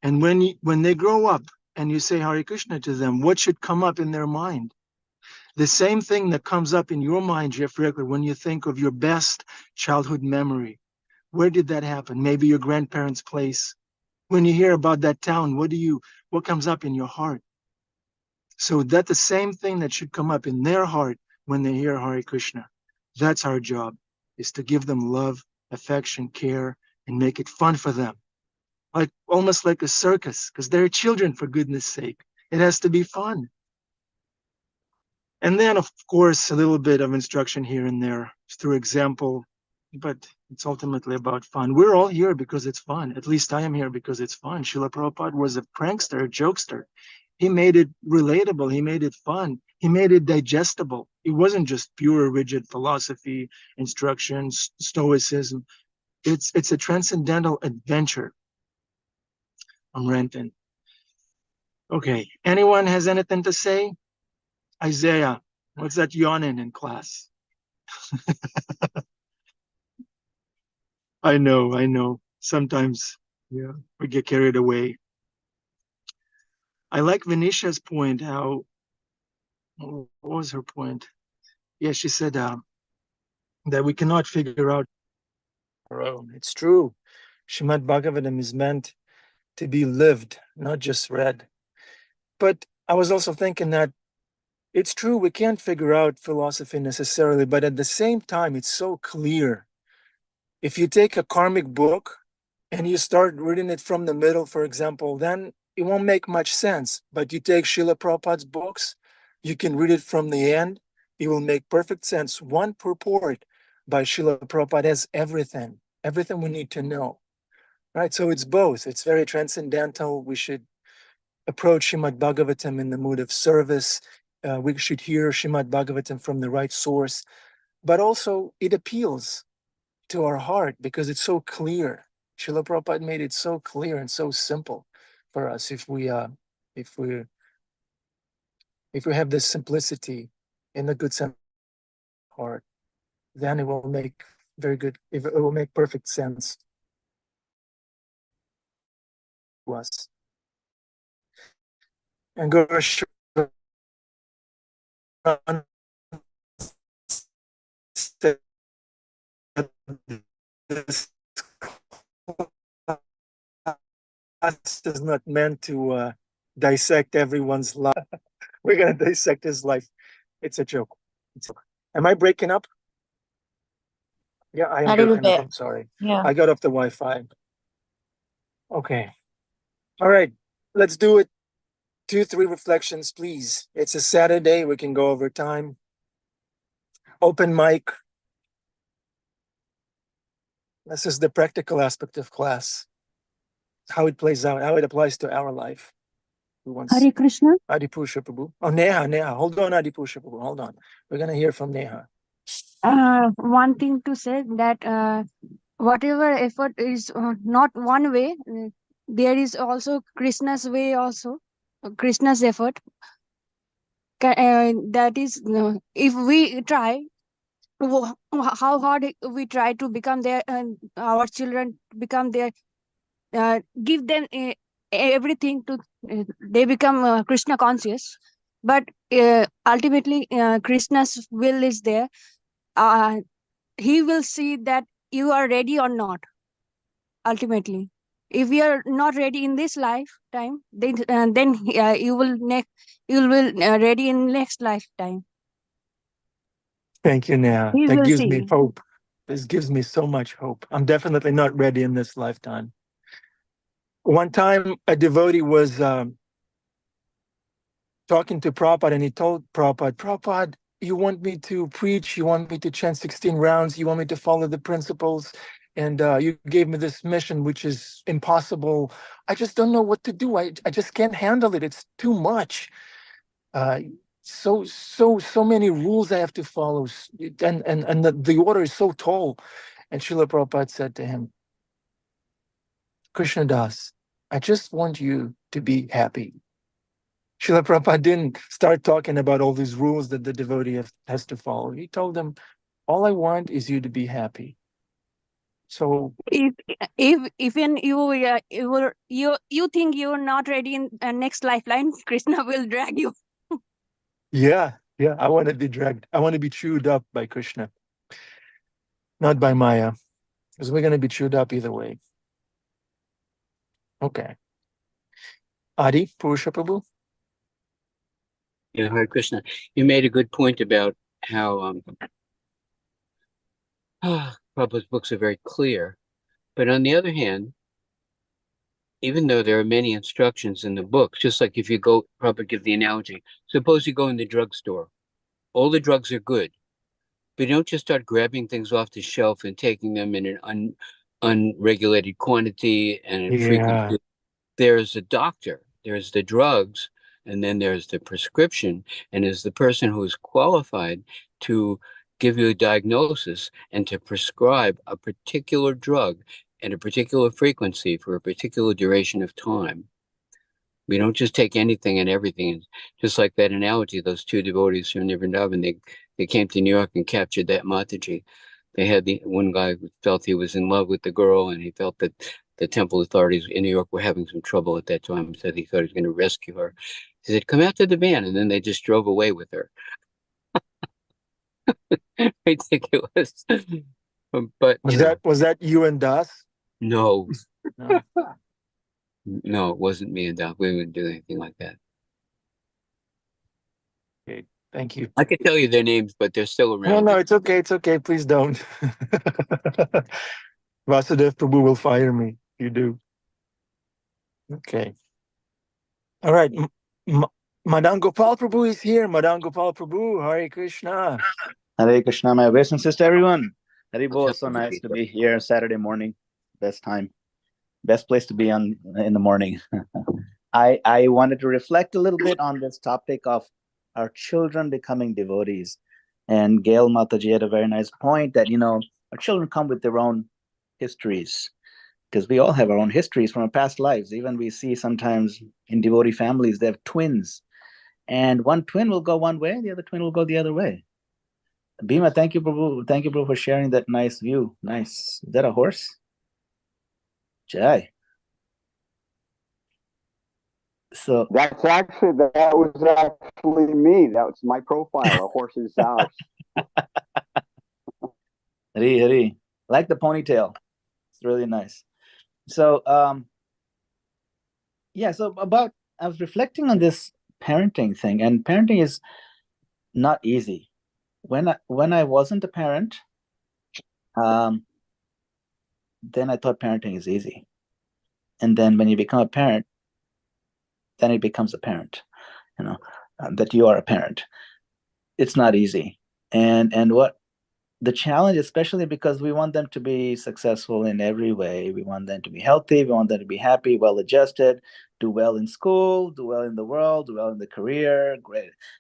And when they grow up and you say Hare Krishna to them, what should come up in their mind? The same thing that comes up in your mind, Jeff Rickler, when you think of your best childhood memory. Where did that happen? Maybe your grandparents' place. When you hear about that town, what comes up in your heart? So that's the same thing that should come up in their heart when they hear Hare Krishna. That's our job, is to give them love, affection, care, and make it fun for them. Almost like a circus, because they're children, for goodness sake. It has to be fun. And then, of course, a little bit of instruction here and there through example, but it's ultimately about fun. We're all here because it's fun. At least I am here because it's fun. Srila Prabhupada was a prankster, a jokester. He made it relatable. He made it fun. He made it digestible. It wasn't just pure, rigid philosophy, instructions, stoicism. It's a transcendental adventure. I'm ranting. Okay, anyone has anything to say? Isaiah, what's that yawning in class? I know. Sometimes, yeah, we get carried away. I like Venetia's point, what was her point? Yeah, she said that we cannot figure out our own. It's true. Srimad Bhagavatam is meant to be lived, not just read. But I was also thinking that it's true, we can't figure out philosophy necessarily, but at the same time, it's so clear. If you take a karmic book and you start reading it from the middle, for example, then it won't make much sense. But you take Srila Prabhupada's books, you can read it from the end, it will make perfect sense. One purport by Srila Prabhupada has everything we need to know, right? So it's both. It's very transcendental. We should approach Srimad Bhagavatam in the mood of service. We should hear Srimad Bhagavatam from the right source, but also it appeals to our heart because it's so clear. Srila Prabhupada made it so clear and so simple for us. If we have this simplicity in the good sense of heart, then it will make it will make perfect sense to us. And Gaur said this class is not meant to dissect everyone's life. We're going to dissect his life. It's a joke. Am I breaking up? Yeah, I am breaking up. I'm sorry. Yeah. I got off the Wi-Fi. Okay. All right. Let's do it. 2-3 reflections, please. It's a Saturday. We can go over time. Open mic. This is the practical aspect of class. How it plays out, how it applies to our life. Who wants? Hare Krishna. Adipusha Prabhu. Oh, Neha. Hold on, Adipusha Prabhu. Hold on. We're going to hear from Neha. One thing to say that whatever effort is not one way, there is also Krishna's way also, Krishna's effort. That is, if we try, how hard we try to become their, our children become their, give them everything to, they become Krishna conscious. But ultimately, Krishna's will is there. He will see that you are ready or not. Ultimately, if you are not ready in this lifetime, then you will ready in next lifetime. Thank you, Neha. He That will gives me see. hope. This gives me so much hope. I'm definitely not ready in this lifetime. One time, a devotee was talking to Prabhupada, and he told Prabhupada, you want me to preach, you want me to chant 16 rounds, you want me to follow the principles, and you gave me this mission, which is impossible. I just don't know what to do. I just can't handle it. It's too much. So many rules I have to follow, and the order is so tall. And Srila Prabhupada said to him, Krishna Das, I just want you to be happy. Srila Prabhupada didn't start talking about all these rules that the devotee has to follow. He told them, all I want is you to be happy. So if even you think you're not ready in next lifeline, Krishna will drag you. yeah, I want to be dragged. I want to be chewed up by Krishna, not by Maya, because we're going to be chewed up either way. Okay. Adi, Purusha Prabhu? Yeah, Hare Krishna. You made a good point about how Prabhupada's books are very clear. But on the other hand, even though there are many instructions in the book, just like if you go, Prabhupada give the analogy, suppose you go in the drugstore, all the drugs are good, but you don't just start grabbing things off the shelf and taking them in an unregulated quantity and in Yeah. frequency. There's a doctor, there's the drugs, and then there's the prescription, and is the person who is qualified to give you a diagnosis and to prescribe a particular drug at a particular frequency for a particular duration of time. We don't just take anything and everything. Just like that analogy, those two devotees from Vrindavan, they came to New York and captured that Mataji. They had one guy who felt he was in love with the girl, and he felt that the temple authorities in New York were having some trouble at that time. Said he thought he was going to rescue her. He said, "Come out to the van," and then they just drove away with her. Ridiculous. But was that you and Das? No, No. no, it wasn't me and Doc. We wouldn't do anything like that. Okay, thank you. I could tell you their names, but they're still around. No, it's okay. It's okay. Please don't. Vasudev Prabhu will fire me if you do. Okay. All right. Madan Gopal Prabhu is here. Madan Gopal Prabhu, Hare Krishna. Hare Krishna, my obeisance to everyone. Hare Bol, so nice to be here Saturday morning. Best time. Best place to be in the morning. I wanted to reflect a little bit on this topic of our children becoming devotees. And Gail Mataji had a very nice point that, our children come with their own histories, because we all have our own histories from our past lives. Even we see sometimes in devotee families, they have twins. And one twin will go one way, the other twin will go the other way. Bhima, thank you, Prabhu. Thank you, Prabhu, for sharing that nice view. Nice. Is that a horse? Jai. So that was actually me. That was my profile, a horse's house. Hari. Like the ponytail. It's really nice. So I was reflecting on this parenting thing, and parenting is not easy. When I wasn't a parent, then I thought parenting is easy. And then when you become a parent, then it becomes apparent, that you are a parent. It's not easy. And what the challenge, especially because we want them to be successful in every way. We want them to be healthy. We want them to be happy, well-adjusted, do well in school, do well in the world, do well in the career,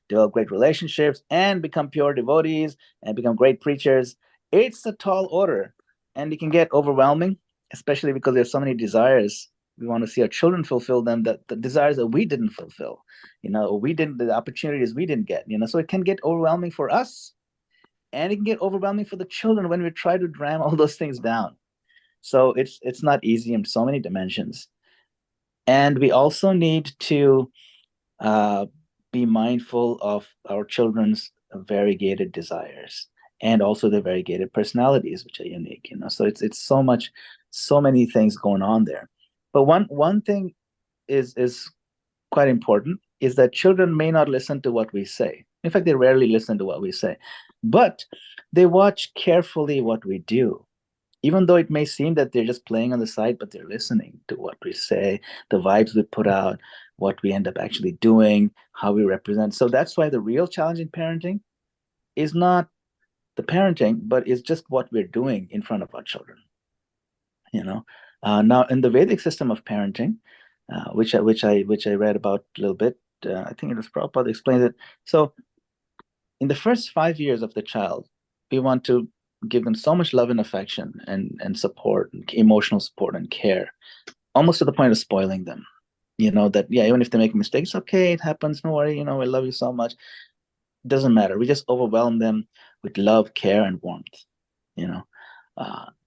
develop great relationships, and become pure devotees, and become great preachers. It's a tall order, and it can get overwhelming, especially because there's so many desires. We want to see our children fulfill them, that the desires that we didn't fulfill, the opportunities we didn't get, so it can get overwhelming for us. And it can get overwhelming for the children when we try to ram all those things down. So it's not easy in so many dimensions. And we also need to be mindful of our children's variegated desires and also their variegated personalities, which are unique. So it's so many things going on there. But one thing is quite important, is that children may not listen to what we say. In fact, they rarely listen to what we say, but they watch carefully what we do. Even though it may seem that they're just playing on the side, but they're listening to what we say, the vibes we put out, what we end up actually doing, how we represent. So that's why the real challenge in parenting is not the parenting, but is just what we're doing in front of our children. Now in the Vedic system of parenting, which I read about a little bit, I think it was Prabhupada explained it. So in the first 5 years of the child, we want to give them so much love and affection and support, and emotional support and care, almost to the point of spoiling them. That, yeah, even if they make mistakes, okay, it happens, no worry, I love you so much. Doesn't matter. We just overwhelm them with love, care, and warmth.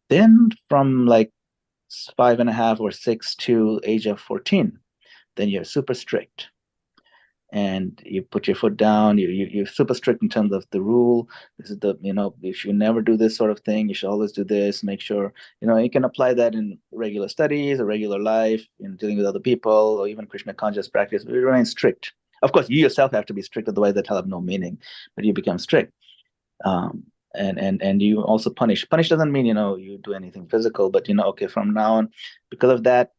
Then from like 5.5 or 6 to age of 14, then you're super strict, and you put your foot down. You're super strict in terms of the rule. This is the, if you never do this sort of thing, you should always do this. Make sure, you can apply that in regular studies or regular life, in dealing with other people, or even Krishna conscious practice. We remain strict. Of course, you yourself have to be strict, otherwise that will have no meaning, but you become strict. And you also punish. Punish doesn't mean, you do anything physical, but, okay, from now on, because of that,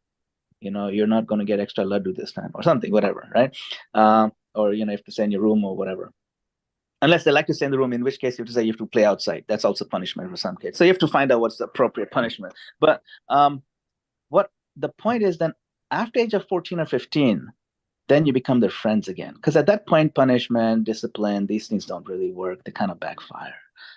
you're not going to get extra laddu this time or something, whatever, right? Or, if to stay in your room or whatever. Unless they like to stay in the room, in which case you have to say you have to play outside. That's also punishment for some kids. So you have to find out what's the appropriate punishment. But what the point is, then after age of 14 or 15, then you become their friends again. Because at that point, punishment, discipline, these things don't really work. They kind of backfire.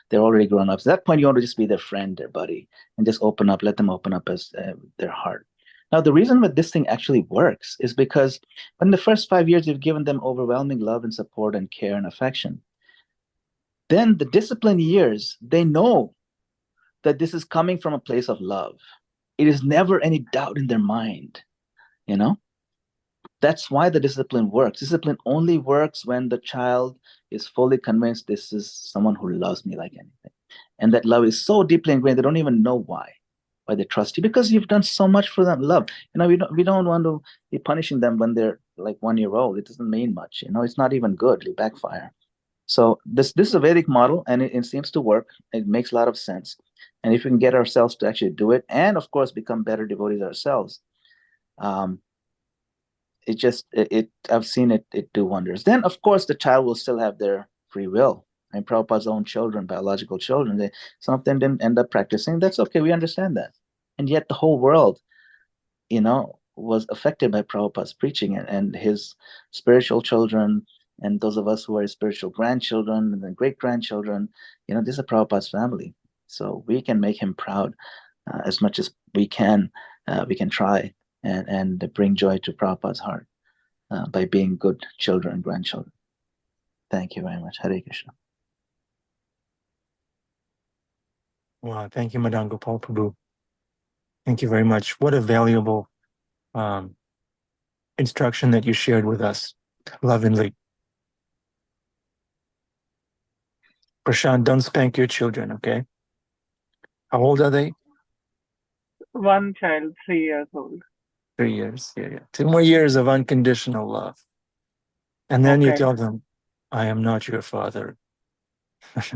They're already grown ups. At that point, you want to just be their friend, their buddy, and just open up, let them open up as their heart. Now, the reason that this thing actually works is because in the first 5 years, you've given them overwhelming love and support and care and affection. Then the discipline years, they know that this is coming from a place of love. It is never any doubt in their mind, That's why the discipline works. Discipline only works when the child is fully convinced this is someone who loves me like anything. And that love is so deeply ingrained, they don't even know why they trust you, because you've done so much for them. Love, we don't want to be punishing them when they're like 1 year old. It doesn't mean much, it's not even good. It'll backfire. So this is a Vedic model, and it seems to work. It makes a lot of sense. And if we can get ourselves to actually do it, and of course become better devotees ourselves, I've seen it do wonders. Then of course the child will still have their free will. And Prabhupada's own children, biological children, some of them didn't end up practicing. That's okay, we understand that. And yet the whole world, was affected by Prabhupada's preaching, and his spiritual children, and those of us who are his spiritual grandchildren and then great-grandchildren, this is Prabhupada's family. So we can make him proud as much as we can. We can try and bring joy to Prabhupada's heart by being good children and grandchildren. Thank you very much. Hare Krishna. Wow, thank you, Madan Gopal Prabhu. Thank you very much. What a valuable instruction that you shared with us, lovingly. Prashant, don't spank your children, okay? How old are they? One child, 3 years old. 3 years, yeah. 2 more years of unconditional love. And then you Okay. tell them, I am not your father.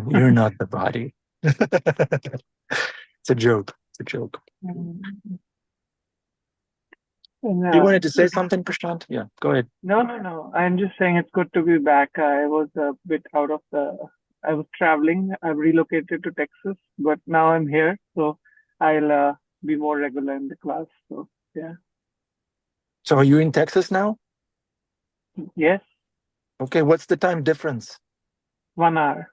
You're not the body. It's a joke. It's a joke. And, You wanted to say something, Prashant? Yeah, go ahead. No. I'm just saying it's good to be back. I was a bit I was traveling. I've relocated to Texas, but now I'm here. So I'll be more regular in the class. So, yeah. So are you in Texas now? Yes, Okay, what's the time difference? 1 hour.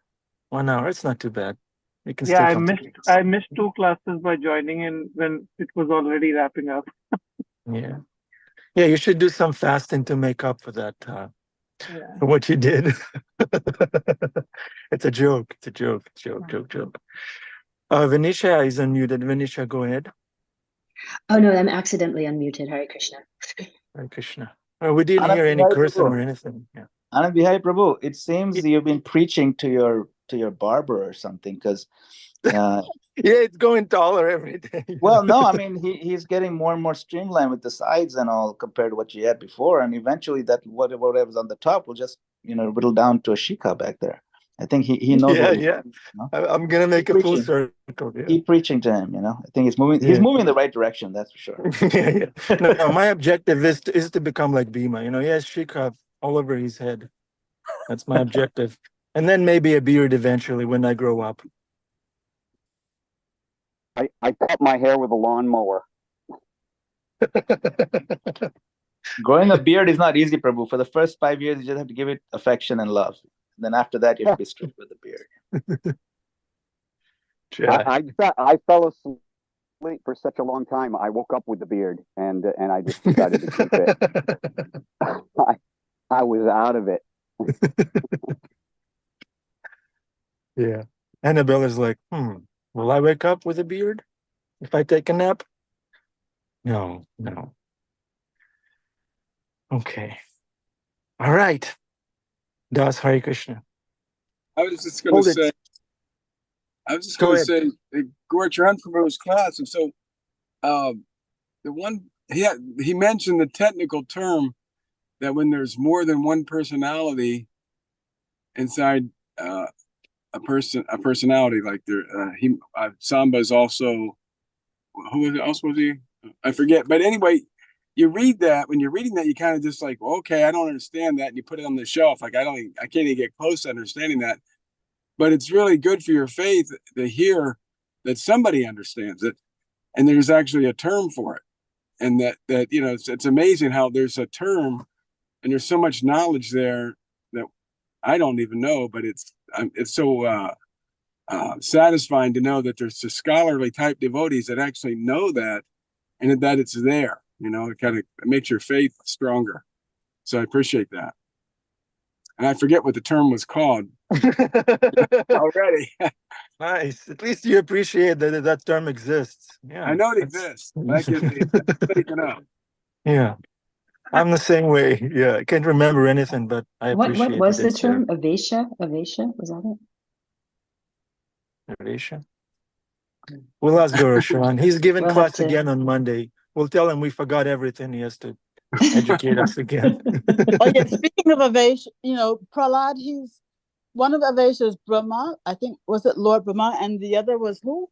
1 hour, it's not too bad. You can Yeah, still I come to missed Texas. I missed 2 classes by joining in when it was already wrapping up. Yeah. Yeah, you should do some fasting to make up for that, Yeah. for what you did. It's a joke. It's a joke. Joke. Venetia is unmuted. Venetia, go ahead. Oh no, I'm accidentally unmuted. Hare Krishna. Hare Krishna. We didn't Anand hear any Bihari cursing Prabhu. or anything. Yeah. Anand Bihari Prabhu, it seems you've been preaching to your barber or something, because Yeah, it's going taller every day. well, no, I mean he's getting more and more streamlined with the sides and all compared to what you had before, and eventually that whatever's on the top will just whittle down to a shika back there. I think he knows what he's Yeah. doing, I'm gonna make a full circle. Yeah. Keep preaching to him, I think he's moving in the right direction, that's for sure. Yeah. No, my objective is to become like Bhima. He has shikha all over his head. That's my objective. And then maybe a beard eventually when I grow up. I cut my hair with a lawnmower. Growing a beard is not easy, Prabhu. For the first 5 years, you just have to give it affection and love. Then after that, you have to be strict with the beard. I fell asleep for such a long time. I woke up with the beard, and I just decided to keep it. I was out of it. Yeah. Annabelle is like, will I wake up with a beard if I take a nap? No. Okay. All right. Das, Hare Krishna. I was just going to say, Gaur Charan Prabhu's class, and so the one he mentioned the technical term that when there's more than one personality inside a personality, like Samba is also, who else was he? I forget. But anyway, you read that, when you're reading that, you kind of just like, well, okay, I don't understand that, and you put it on the shelf. Like I can't even get close to understanding that. But it's really good for your faith to hear that somebody understands it, and there's actually a term for it, and that it's amazing how there's a term, and there's so much knowledge there that I don't even know, but it's so satisfying to know that there's the scholarly type devotees that actually know that, and that it's there. It kind of makes your faith stronger. So I appreciate that. And I forget what the term was called already. Nice. At least you appreciate that term exists. Yeah. I know it exists. I can know. Yeah. I'm the same way. Yeah. I can't remember anything, but I appreciate What was that the it's there. term? Avesha? Was that it? Avesha? We'll ask Gaur Sharan. He's giving We'll class have to- again on Monday. We'll tell him we forgot everything. He has to educate us again. Oh yeah, speaking of Avesha, Prahlad, one of Avesha is Brahma. I think, was it Lord Brahma? And the other was who?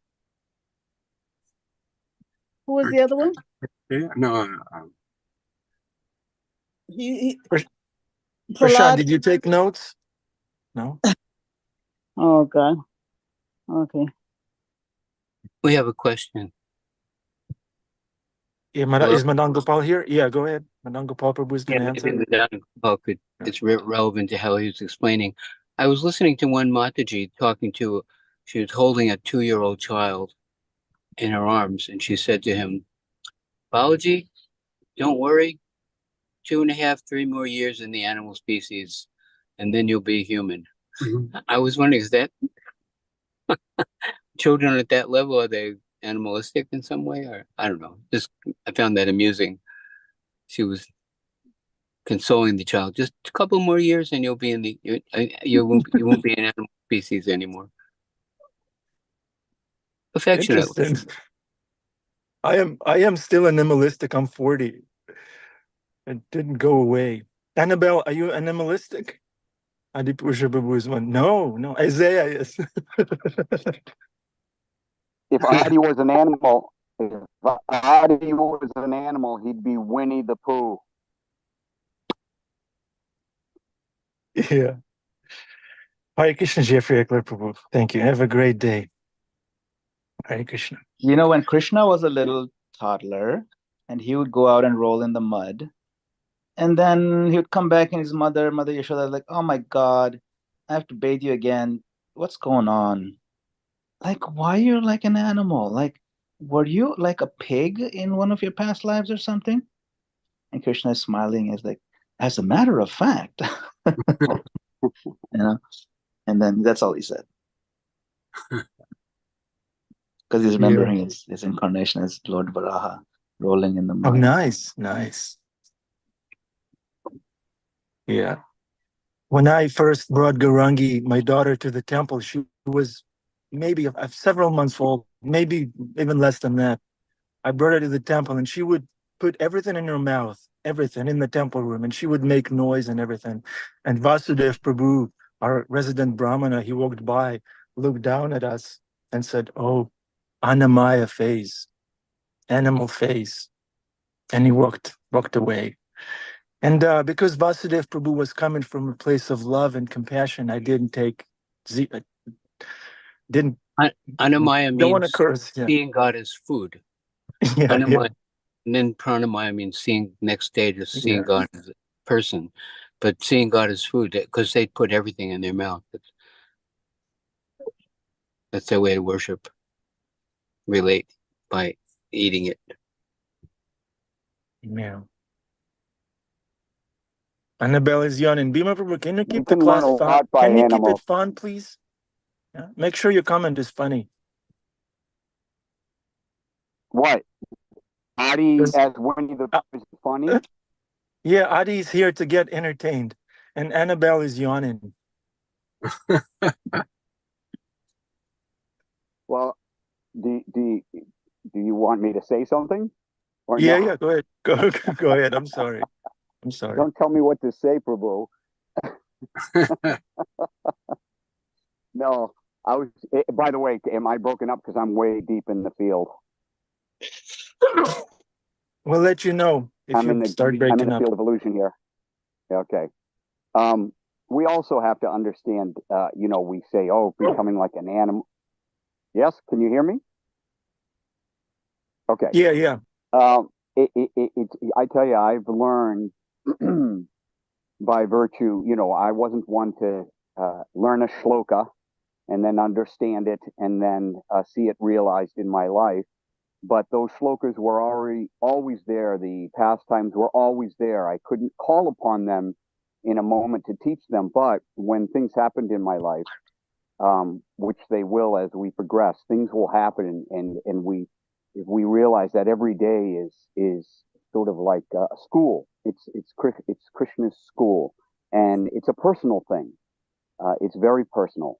Who was the other one? Yeah, no. Prashant, did you take notes? No? Oh, God. Okay. We have a question. Yeah, is Madan Gopal here? Yeah, go ahead. Madan Gopal Prabhu is going to answer. Maybe Madan Gopal it's relevant to how he was explaining. I was listening to one Mataji she was holding a 2-year-old child in her arms, and she said to him, Balaji, don't worry, 2.5, 3 more years in the animal species, and then you'll be human. I was wondering, is that children at that level, are they animalistic in some way, or I don't know? I found that amusing. She was consoling the child. Just a couple more years, and you'll be you won't be an animal species anymore. Affectionately. Interesting. I am still animalistic. I'm 40. It didn't go away. Annabelle, are you animalistic? Adipusha Babu is one. No. Isaiah is. If Adi was an animal, he'd be Winnie the Pooh. Yeah. Hare Krishna, Jeffrey Eckler Prabhu. Thank you. Have a great day. Hare Krishna. When Krishna was a little toddler and he would go out and roll in the mud, and then he would come back and his mother Yashoda, was like, oh my God, I have to bathe you again. What's going on? Like, why you're like an animal? Like, were you like a pig in one of your past lives or something? And Krishna is smiling. Is like, as a matter of fact, And then that's all he said. Because he's remembering his incarnation as Lord Varaha rolling in the mud. Oh, nice. Yeah. When I first brought Gaurangi, my daughter, to the temple, she was maybe several months old, maybe even less than that. I brought her to the temple and she would put everything in her mouth, everything in the temple room, and she would make noise and everything. And Vasudev Prabhu, our resident Brahmana, he walked by, looked down at us and said, oh, Annamaya face, animal face. And he walked away. And because Vasudev Prabhu was coming from a place of love and compassion, I didn't take, Annamaya don't want to means curse. seeing God as food. Yeah, Annamaya And then pranamaya means seeing, next stage is seeing God as a person, but seeing God as food, because they put everything in their mouth. That's their way to worship, relate by eating it. Yeah. Annabelle is yawning. Bhima Prabhu, can you keep the can learn class a fun? lot by Can you keep it animals. fun, please? Yeah. Make sure your comment is funny. What? Adi Yes. as Winnie the Pooh is funny? Yeah, Adi's here to get entertained, and Annabelle is yawning. Well, do you want me to say something? Or Yeah, no? yeah, go ahead. Go ahead. I'm sorry. I'm sorry. Don't tell me what to say, Prabhu. No, I was. By the way, am I broken up because I'm way deep in the field? We'll let you know if I'm in you the start breaking I'm in the up. field of illusion here. Okay. We also have to understand. We say, "Oh, becoming like an animal." Yes, can you hear me? Okay. Yeah, yeah. I tell you, I've learned by virtue. I wasn't one to learn a shloka and then understand it and then see it realized in my life. But those shlokas were always there. The pastimes were always there. I couldn't call upon them in a moment to teach them. But when things happened in my life, which they will as we progress, things will happen, and if we realize that every day is sort of like a school. It's Krishna's school, and it's a personal thing. It's very personal,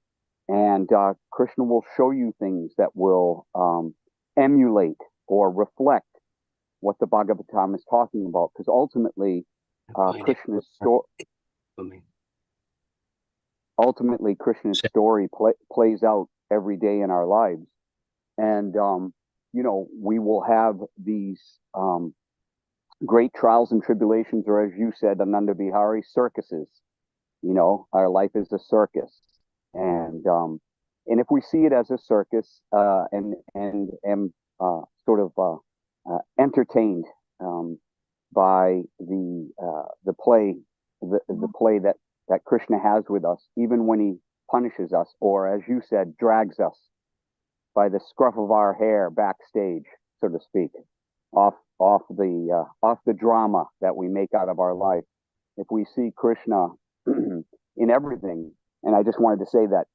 and Krishna will show you things that will emulate or reflect what the Bhagavatam is talking about, because ultimately Krishna's story plays out every day in our lives, and we will have these great trials and tribulations, or as you said, Ananda Bihari, circuses. Our life is a circus, and if we see it as a circus and sort of entertained by the play that Krishna has with us, even when he punishes us, or as you said, drags us by the scruff of our hair backstage, so to speak, off the drama that we make out of our life. If we see Krishna in everything, and I just wanted to say that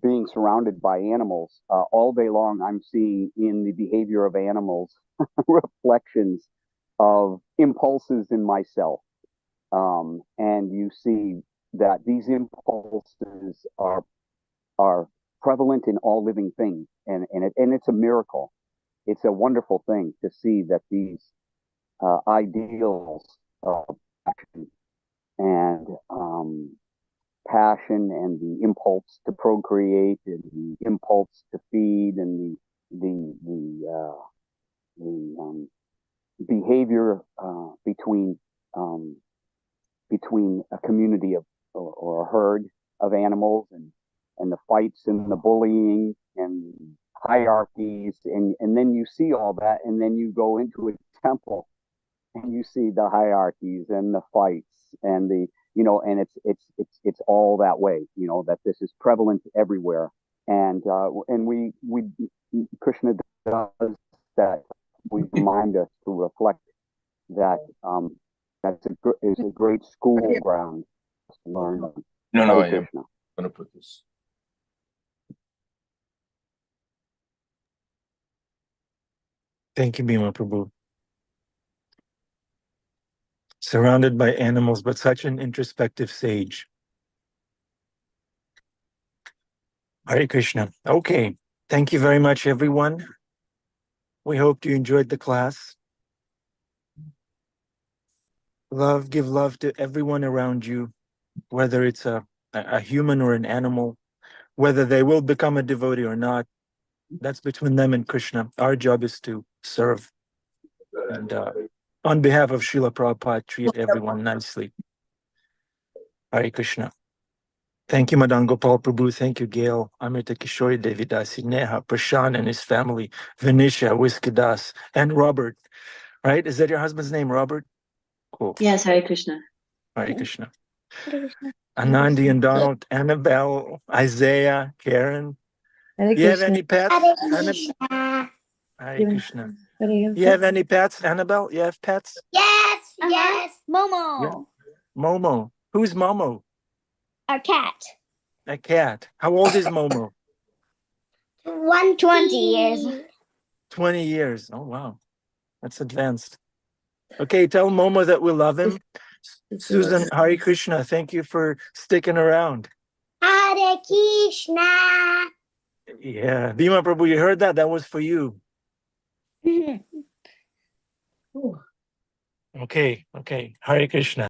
being surrounded by animals all day long, I'm seeing in the behavior of animals reflections of impulses in myself. And you see that these impulses are prevalent in all living things, and it's a miracle. It's a wonderful thing to see that these ideals of action and passion and the impulse to procreate and the impulse to feed and the behavior between a community of or a herd of animals, and the fights and the bullying and hierarchies, and then you see all that, and then you go into a temple and you see the hierarchies and the fights and and it's all that way, that this is prevalent everywhere, and we Krishna does that. We remind us to reflect that is a great school ground to learn. No, Hare I am Krishna. gonna put this. Thank you, Bhima Prabhu. Surrounded by animals, but such an introspective sage. Hare Krishna. Okay. Thank you very much, everyone. We hope you enjoyed the class. Give love to everyone around you, whether it's a human or an animal, whether they will become a devotee or not. That's between them and Krishna. Our job is to serve. And on behalf of Srila Prabhupada, treat everyone nicely. Hare Krishna. Thank you, Madan Gopal Prabhu. Thank you, Gail, Amrita Kishori, Devidasi, Neha, Prashant and his family, Vinisha, Whiskidas, and Robert. right? Is that your husband's name, Robert? Cool. Yes, Hare Krishna. Hare Krishna. Hare Krishna. Anandi and Donald, Annabelle, Isaiah, Karen. You have any pets? Hare Krishna. You have any pets, Annabelle? You have pets? Yes, yes. Momo. Yeah. Momo. Who's Momo? Our cat. A cat. How old is Momo? 20 years. 20 years. Oh, wow. That's advanced. Okay, tell Momo that we love him. Susan, Hare Krishna, thank you for sticking around. Hare Krishna. Yeah, Bhima Prabhu, you heard that? That was for you. Okay, Hare Krishna.